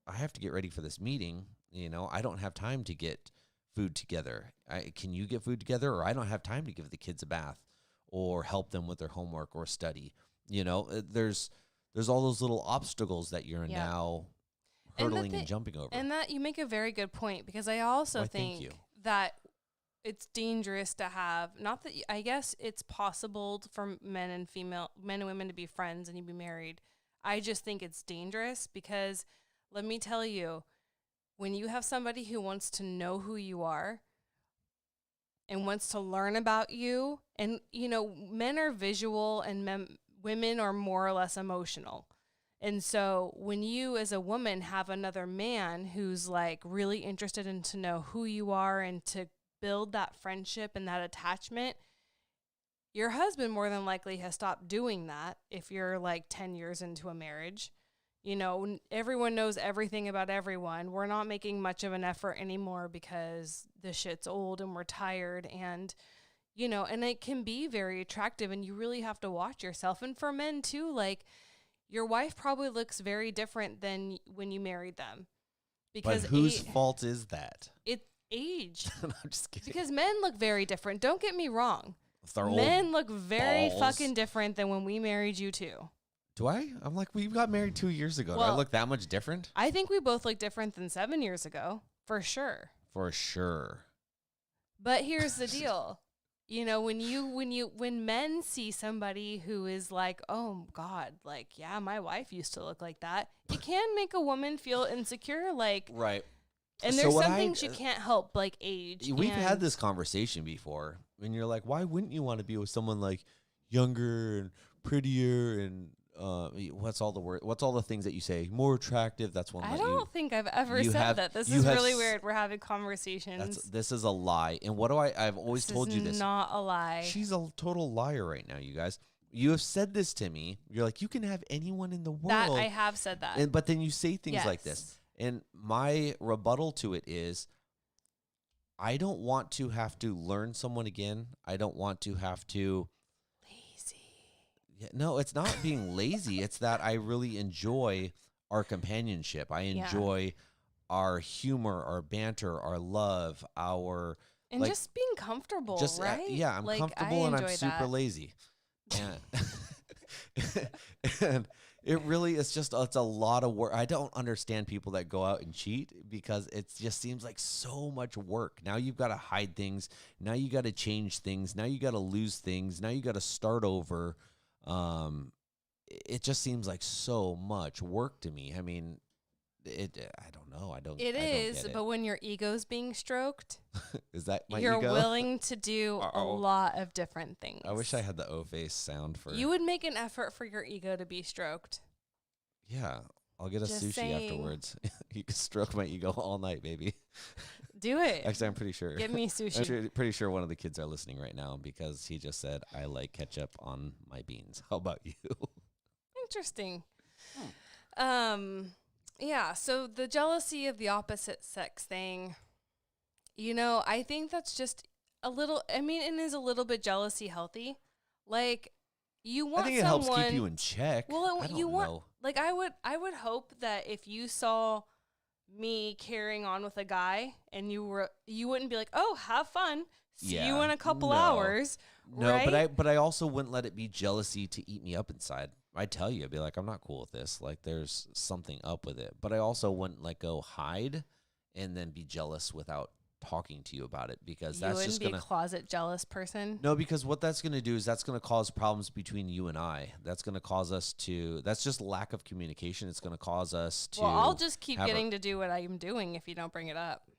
I have to get ready for this meeting. I don't have time to get food together. Can you get food together? Or I don't have time to give the kids a bath or help them with their homework or study. There's all those little obstacles that you're now hurdling and jumping over. And that you make a very good point, because I also think that it's dangerous to have, not that, I guess it's possible for men and women to be friends and you be married. I just think it's dangerous because, let me tell you, when you have somebody who wants to know who you are and wants to learn about you, and, men are visual and women are more or less emotional. And so when you as a woman have another man who's like really interested in to know who you are and to build that friendship and that attachment, your husband more than likely has stopped doing that if you're like 10 years into a marriage. Everyone knows everything about everyone. We're not making much of an effort anymore because the shit's old and we're tired, and, and it can be very attractive, and you really have to watch yourself. And for men too, like, your wife probably looks very different than when you married them. Because but whose fault is that? It's age. I'm just kidding. Because men look very different. Don't get me wrong. Men look very fucking different than when we married you too. Do I? I'm like, we got married 2 years ago. Well, do I look that much different? I think we both look different than 7 years ago, for sure. For sure. But here's the deal. When men see somebody who is like, oh God, like, yeah, my wife used to look like that, it can make a woman feel insecure, like, right. And there's some things you can't help, like age. We've had this conversation before, and you're like, why wouldn't you want to be with someone like younger and prettier and what's all the things that you say? More attractive. That's one. I don't think I've ever said that. This is really weird. We're having conversations. This is a lie. And what do I've always told you this. This is not a lie. She's a total liar right now, you guys. You have said this to me. You're like, you can have anyone in the world. That I have said that. But then you say things like this. And my rebuttal to it is, I don't want to have to learn someone again. I don't want to have to. No, it's not being lazy. It's that I really enjoy our companionship. I enjoy our humor, our banter, our love, our... And just being comfortable, right? I'm comfortable and I'm super lazy. And it really is it's a lot of work. I don't understand people that go out and cheat because it just seems like so much work. Now you've got to hide things. Now you got to change things. Now you got to lose things. Now you got to start over. It just seems like so much work to me. I mean, I don't know. I don't. It I don't is, get it. but when your ego's being stroked, Is that my you're ego? willing to do a Uh-oh. lot of different things. I wish I had the O face sound for. You would make an effort for your ego to be stroked. Yeah, I'll get a Just sushi saying. afterwards. You can stroke my ego all night, baby. Do it. Actually, I'm pretty sure. Get me sushi. I'm pretty sure one of the kids are listening right now because he just said, "I like ketchup on my beans." How about you? Interesting. Yeah, so the jealousy of the opposite sex thing, I think that's just a little, it is a little bit jealousy healthy. Like, you want I think it someone, helps keep you in check. well, I don't you want, know. like, I would hope that if you saw me carrying on with a guy and you wouldn't be like, oh, have fun. See you in a couple hours. No, right? but I also wouldn't let it be jealousy to eat me up inside. I'd tell you, I'd be like, I'm not cool with this. Like, there's something up with it. But I also wouldn't go hide and then be jealous without talking to you about it, because that's just be a closet jealous person. No, because what that's gonna do is that's gonna cause problems between you and I. That's gonna cause us to. That's just lack of communication. It's gonna cause us to. Well, I'll just keep getting to do what I'm doing if you don't bring it up.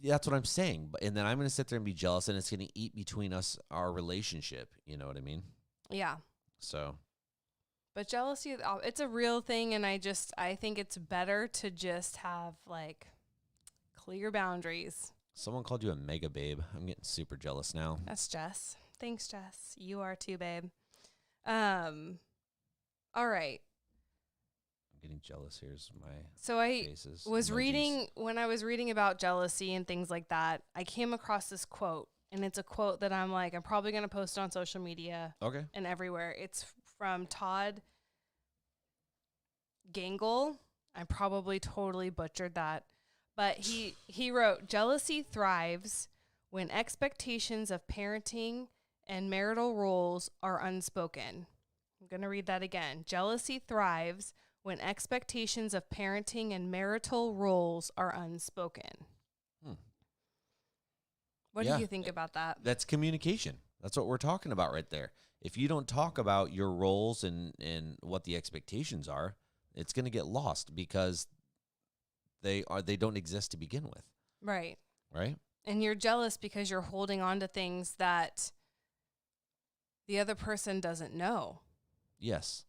That's what I'm saying. But and then I'm gonna sit there and be jealous, and it's gonna eat between us, our relationship. You know what I mean? Yeah. So. But jealousy, it's a real thing, and I think it's better to just have, clear boundaries. Someone called you a mega babe. I'm getting super jealous now. That's Jess. Thanks, Jess. You are too, babe. All right. I'm getting jealous. Here's my So I faces, was emojis. when I was reading about jealousy and things like that, I came across this quote, and it's a quote that I'm probably going to post on social media. Okay. And everywhere. It's from Todd Gangle. I probably totally butchered that. But he wrote, jealousy thrives when expectations of parenting and marital roles are unspoken. I'm going to read that again. Jealousy thrives when expectations of parenting and marital roles are unspoken. What do you think about that? That's communication. That's what we're talking about right there. If you don't talk about your roles and what the expectations are, it's going to get lost because they don't exist to begin with. Right. Right? And you're jealous because you're holding on to things that the other person doesn't know. Yes.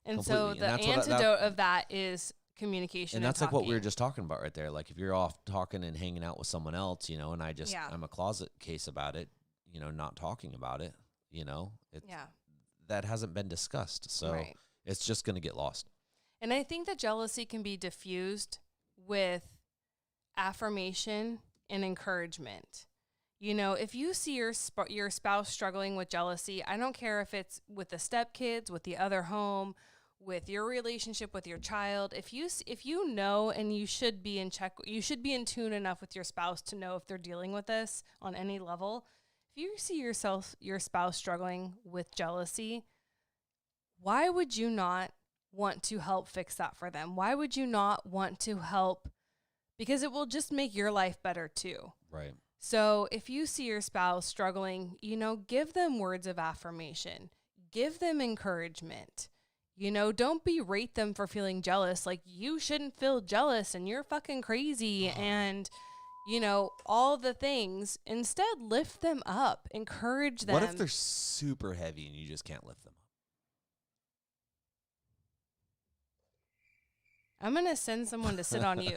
And completely. so the antidote of that is communication. And that's talking. like what we were just talking about right there. Like if you're off talking and hanging out with someone else, and I'm a closet case about it, not talking about it, that hasn't been discussed. So it's just going to get lost. And I think that jealousy can be diffused with affirmation and encouragement. If you see your spouse struggling with jealousy, I don't care if it's with the stepkids, with the other home, with your relationship with your child. If you know, and you should be in check, you should be in tune enough with your spouse to know if they're dealing with this on any level. If you see your spouse struggling with jealousy, why would you not want to help fix that for them? Why would you not want to help? Because it will just make your life better too. Right. So if you see your spouse struggling, give them words of affirmation, give them encouragement. Don't berate them for feeling jealous. Like, you shouldn't feel jealous and you're fucking crazy and, all the things. Instead, lift them up, encourage them. What if they're super heavy and you just can't lift them up? I'm going to send someone to sit on you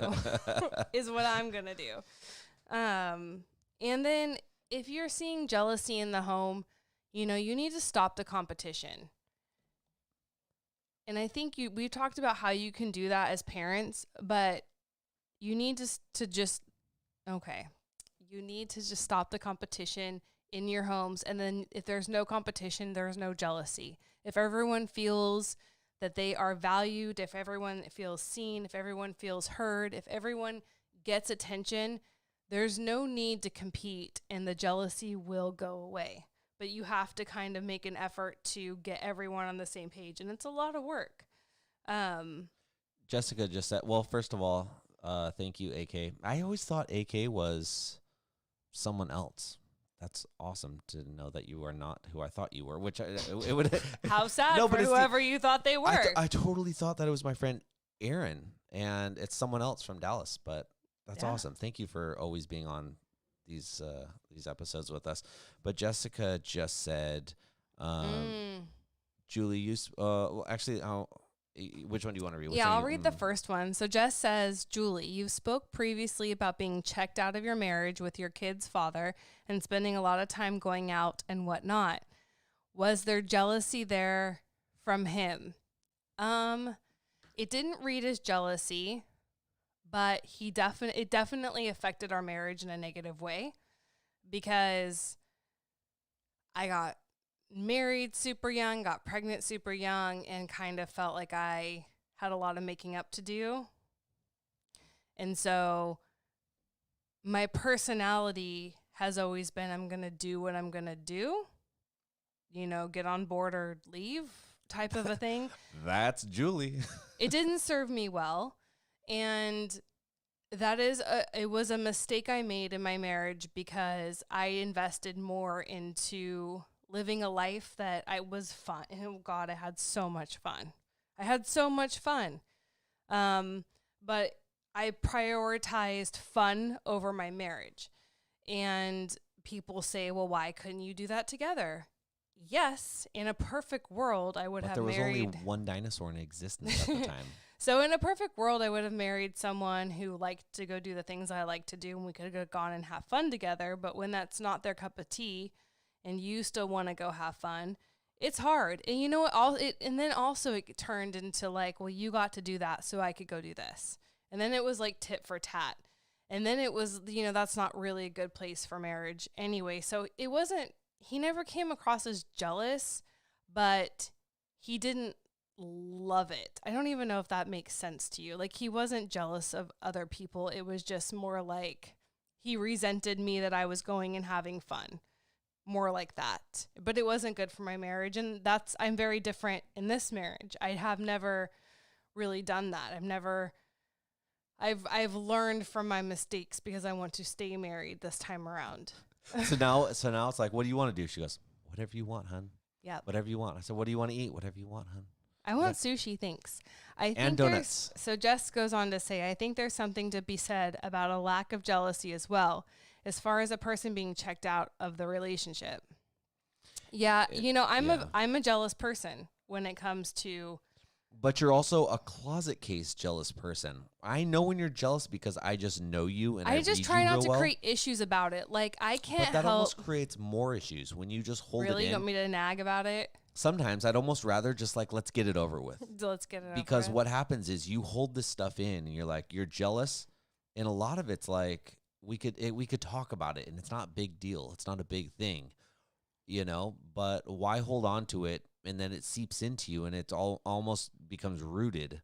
is what I'm going to do. And then if you're seeing jealousy in the home, you need to stop the competition. And I think we talked about how you can do that as parents, but you need to just stop the competition in your homes. And then if there's no competition, there's no jealousy. If everyone feels that they are valued, if everyone feels seen, if everyone feels heard, if everyone gets attention, there's no need to compete and the jealousy will go away. But you have to kind of make an effort to get everyone on the same page. And it's a lot of work. Jessica just said, well, first of all, thank you, AK. I always thought AK was someone else. That's awesome to know that you are not who I thought you were, which it would. How sad for whoever you thought they were. I totally thought that it was my friend Aaron, and it's someone else from Dallas, but that's Yeah. awesome. Thank you for always being on these episodes with us. But Jessica just said, Julie, well, actually, which one do you want to read? Yeah, I'll read the first one. So Jess says, Julie, you spoke previously about being checked out of your marriage with your kid's father and spending a lot of time going out and whatnot. Was there jealousy there from him? It didn't read as jealousy, but it definitely affected our marriage in a negative way because I got married super young, got pregnant super young, and kind of felt like I had a lot of making up to do. And so my personality has always been, I'm going to do what I'm going to do, get on board or leave type of a thing. That's Julie. It didn't serve me well. And it was a mistake I made in my marriage because I invested more into living a life that was fun. Oh God, I had so much fun. But I prioritized fun over my marriage. And people say, well, why couldn't you do that together? Yes, in a perfect world, I would have married. There was only one dinosaur in existence at the time. So in a perfect world, I would have married someone who liked to go do the things I like to do, and we could have gone and have fun together. But when that's not their cup of tea, and you still want to go have fun, it's hard. And you know what? And then also it turned into like, well, you got to do that, so I could go do this. And then it was like tit for tat. And then it was, that's not really a good place for marriage anyway. So it wasn't. He never came across as jealous, but he didn't love it. I don't even know if that makes sense to you. Like, he wasn't jealous of other people. It was just more like he resented me that I was going and having fun. More like that. But it wasn't good for my marriage. And I'm very different in this marriage. I have never really done that. I've learned from my mistakes because I want to stay married this time around. So now it's like, what do you want to do? She goes, whatever you want, hun. Yeah. Whatever you want. I said, what do you want to eat? Whatever you want, hun. I want sushi, thanks. And donuts. So Jess goes on to say, I think there's something to be said about a lack of jealousy as well, as far as a person being checked out of the relationship. Yeah, I'm a jealous person when it comes to. But you're also a closet case jealous person. I know when you're jealous because I just know you and I just try not to create issues about it. Like, I can't help. But that almost creates more issues when you just hold it in. Really? You want me to nag about it? Sometimes I'd almost rather just like, let's get it over with. Let's get it over with. Because what happens is you hold this stuff in and you're like, you're jealous. And a lot of it's like, we could talk about it and it's not a big deal. It's not a big thing, but why hold on to it? And then it seeps into you and it's almost becomes rooted.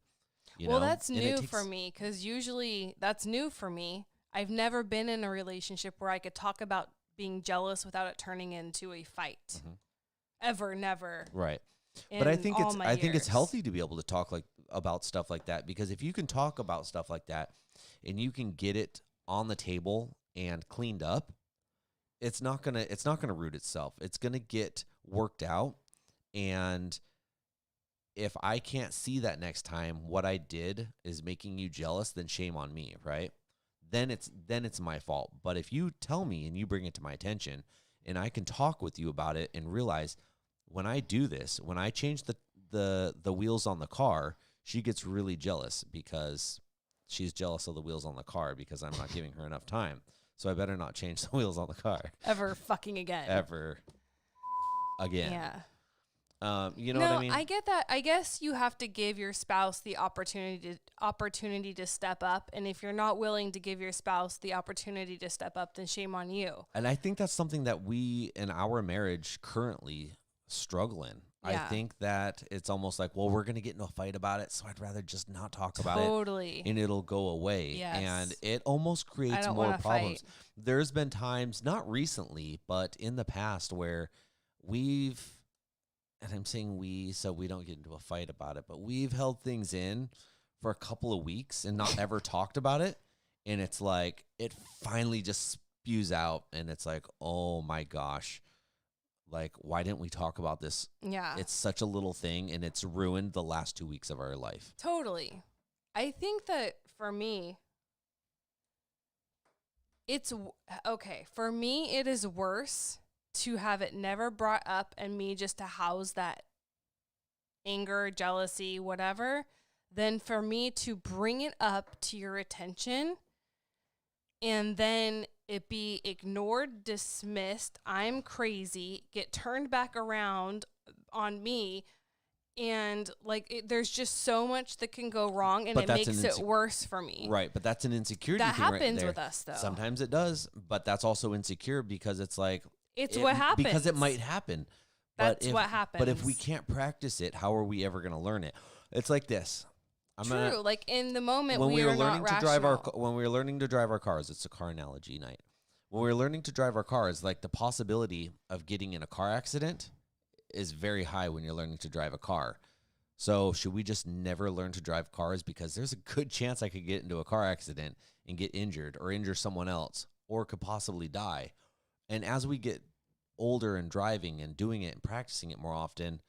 Well, that's new for me because usually that's new for me. I've never been in a relationship where I could talk about being jealous without it turning into a fight. Mm-hmm. Ever, never. Right. But I think it's healthy to be able to talk about stuff like that, because if you can talk about stuff like that and you can get it on the table and cleaned up, it's not gonna root itself. It's gonna get worked out. And if I can't see that next time what I did is making you jealous, then shame on me, right? Then it's my fault. But if you tell me and you bring it to my attention and I can talk with you about it and realize when I do this, when I change the wheels on the car, she gets really jealous because she's jealous of the wheels on the car because I'm not giving her enough time. So I better not change the wheels on the car. Ever fucking again. Ever again. Yeah. You know what I mean? I get that. I guess you have to give your spouse the opportunity to step up. And if you're not willing to give your spouse the opportunity to step up, then shame on you. And I think that's something that we in our marriage currently struggle in. Yeah. I think that it's almost like, well, we're going to get into a fight about it, so I'd rather just not talk about it. Totally. And it'll go away. Yes. And it almost creates more problems. Fight. There's been times, not recently, but in the past where and I'm saying we, so we don't get into a fight about it, but we've held things in for a couple of weeks and not ever talked about it. And it's like, it finally just spews out and it's like, oh my gosh, like, why didn't we talk about this? Yeah. It's such a little thing and it's ruined the last 2 weeks of our life. Totally. I think that for me, okay. For me, it is worse to have it never brought up and me just to house that anger, jealousy, whatever, than for me to bring it up to your attention and then it be ignored, dismissed, I'm crazy, get turned back around on me. And like, there's just so much that can go wrong, and it makes it worse for me. Right, but that's an insecurity that thing right happens there. with us, though. Sometimes it does, but that's also insecure because it's like what happens because it might happen. That's what happens. But if we can't practice it, how are we ever going to learn it? It's like this. True. Like in the moment when we were learning to drive when we were learning to drive our cars, it's a car analogy night. When we were learning to drive our cars, like the possibility of getting in a car accident is very high when you're learning to drive a car. So should we just never learn to drive cars? Because there's a good chance I could get into a car accident and get injured or injure someone else or could possibly die. And as we get older and driving and doing it and practicing it more often,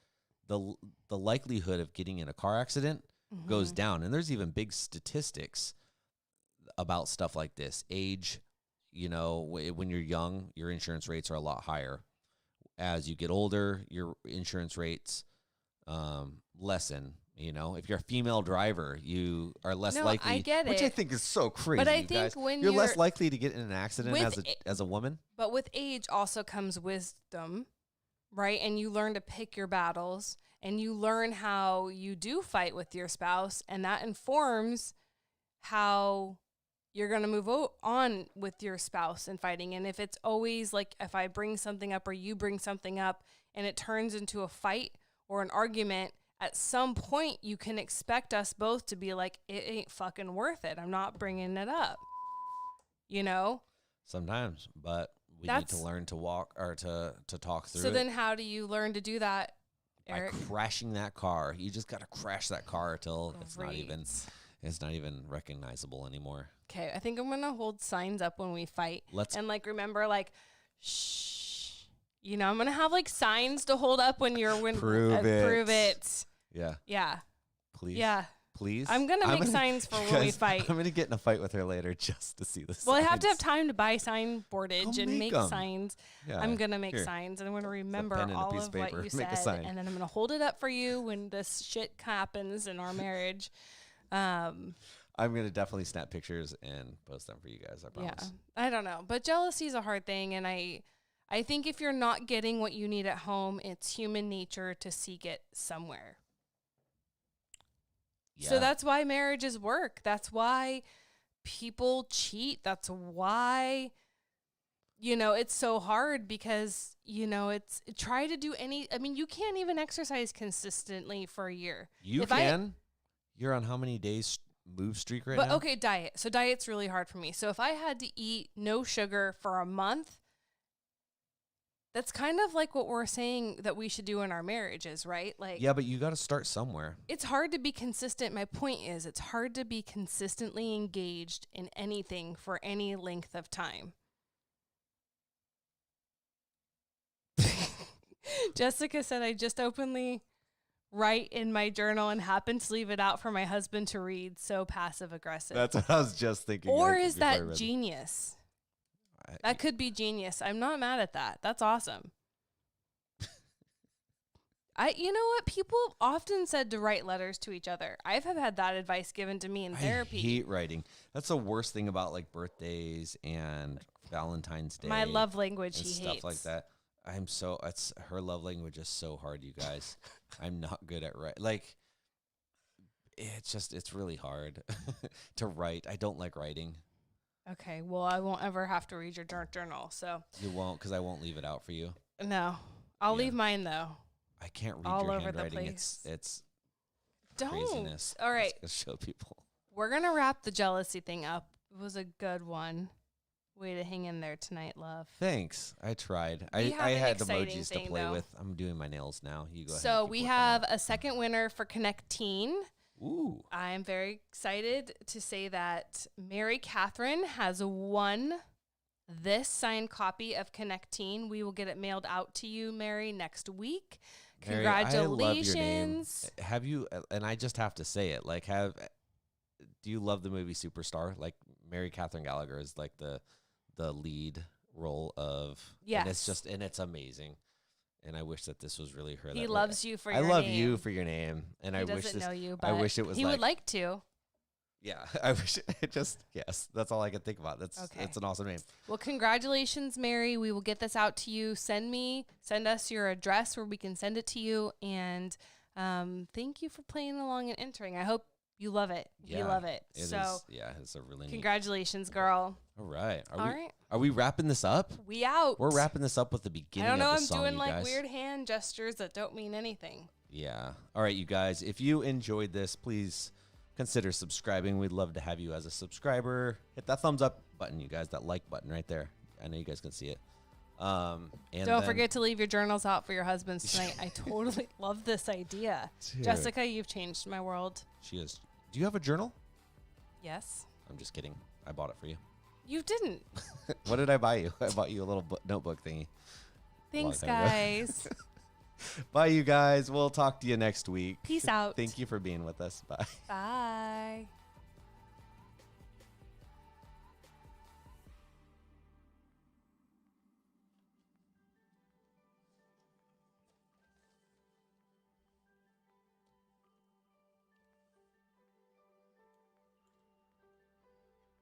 the likelihood of getting in a car accident goes down. And there's even big statistics about stuff like this. Age, when you're young, your insurance rates are a lot higher. As you get older, your insurance rates lessen. If you're a female driver, you are less likely. I get which it. I think is so crazy. But I think when you're less likely to get in an accident as a woman. But with age also comes wisdom, right? And you learn to pick your battles, and you learn how you do fight with your spouse, and that informs how you're going to move on with your spouse and fighting. And if it's always like, if I bring something up or you bring something up and it turns into a fight or an argument, at some point you can expect us both to be like, it ain't fucking worth it. I'm not bringing it up. Sometimes, but we need to learn to walk or to talk through it. So then how do you learn to do that, Eric? By crashing that car. You just got to crash that car till it's not even recognizable anymore. Okay, I think I'm going to hold signs up when we fight. Remember, shh. I'm going to have, signs to hold up when you're... Prove it. Prove it. Yeah. Yeah. Please. Yeah. Please. I'm going to make signs for when we fight. I'm going to get in a fight with her later just to see the signs. Well, I have to have time to buy sign boardage and make signs. Yeah. I'm going to make signs, and I'm going to remember all of what you said. And then I'm going to hold it up for you when this shit happens in our marriage. I'm going to definitely snap pictures and post them for you guys, I promise. Yeah. I don't know. But jealousy is a hard thing, and I think if you're not getting what you need at home, it's human nature to seek it somewhere. Yeah. So that's why marriages work. That's why people cheat. That's why, it's so hard because, it's try to do you can't even exercise consistently for a year. You can? You're on how many days move streak now? Okay, diet. So diet's really hard for me. So if I had to eat no sugar for a month, that's kind of like what we're saying that we should do in our marriages, right? Yeah, but you got to start somewhere. It's hard to be consistent. My point is, it's hard to be consistently engaged in anything for any length of time. Jessica said, I just openly write in my journal and happen to leave it out for my husband to read. So passive aggressive. That's what I was just thinking. Or is that genius? That could be genius. I'm not mad at that. That's awesome. You know what? People often said to write letters to each other. I've had that advice given to me in therapy. I hate writing. That's the worst thing about birthdays and Valentine's Day. My love language, he stuff hates. Like that. Her love language is so hard, you guys. I'm not good at writing. It's really hard to write. I don't like writing. Okay, well, I won't ever have to read your journal, so. You won't, because I won't leave it out for you. No. I'll leave mine, though. I can't read all your over handwriting. The place. It's Don't. Craziness. All right. Let's show people. We're going to wrap the jealousy thing up. It was a good one. Way to hang in there tonight, love. Thanks. I tried. I had emojis to play with. I'm doing my nails now. You go ahead. So we have a second winner for Connect Teen. Ooh. I'm very excited to say that Mary Catherine has won this signed copy of Connect Teen. We will get it mailed out to you, Mary, next week. Mary, congratulations. I love your name. Have you, and I just have to say it, do you love the movie Superstar? Like Mary Catherine Gallagher is like the lead role of. Yes. And it's amazing. And I wish that this was really her. He loves you for your name. name. I love you for your name. And he I wish doesn't this. know you, but I wish it was. He would like to. Yeah, I wish it just. Yes, that's all I can think about. It's an awesome name. Well, congratulations, Mary. We will get this out to you. Send us your address where we can send it to you. And thank you for playing along and entering. I hope you love it. Yeah, you love it. It's a really congratulations, girl. All right. All right. Are we wrapping this up? We out. We're wrapping this up with the beginning of the song, I'm doing you like guys. weird hand gestures that don't mean anything. Yeah. All right, you guys. If you enjoyed this, please consider subscribing. We'd love to have you as a subscriber. Hit that thumbs up button, you guys. That like button right there. I know you guys can see it. And don't forget to leave your journals out for your husbands tonight. I totally love this idea. Dude. Jessica, you've changed my world. She is. Do you have a journal? Yes. I'm just kidding. I bought it for you. You didn't. What did I buy you? I bought you a little notebook thingy. Thanks, guys. Bye, you guys. We'll talk to you next week. Peace out. Thank you for being with us. Bye. Bye.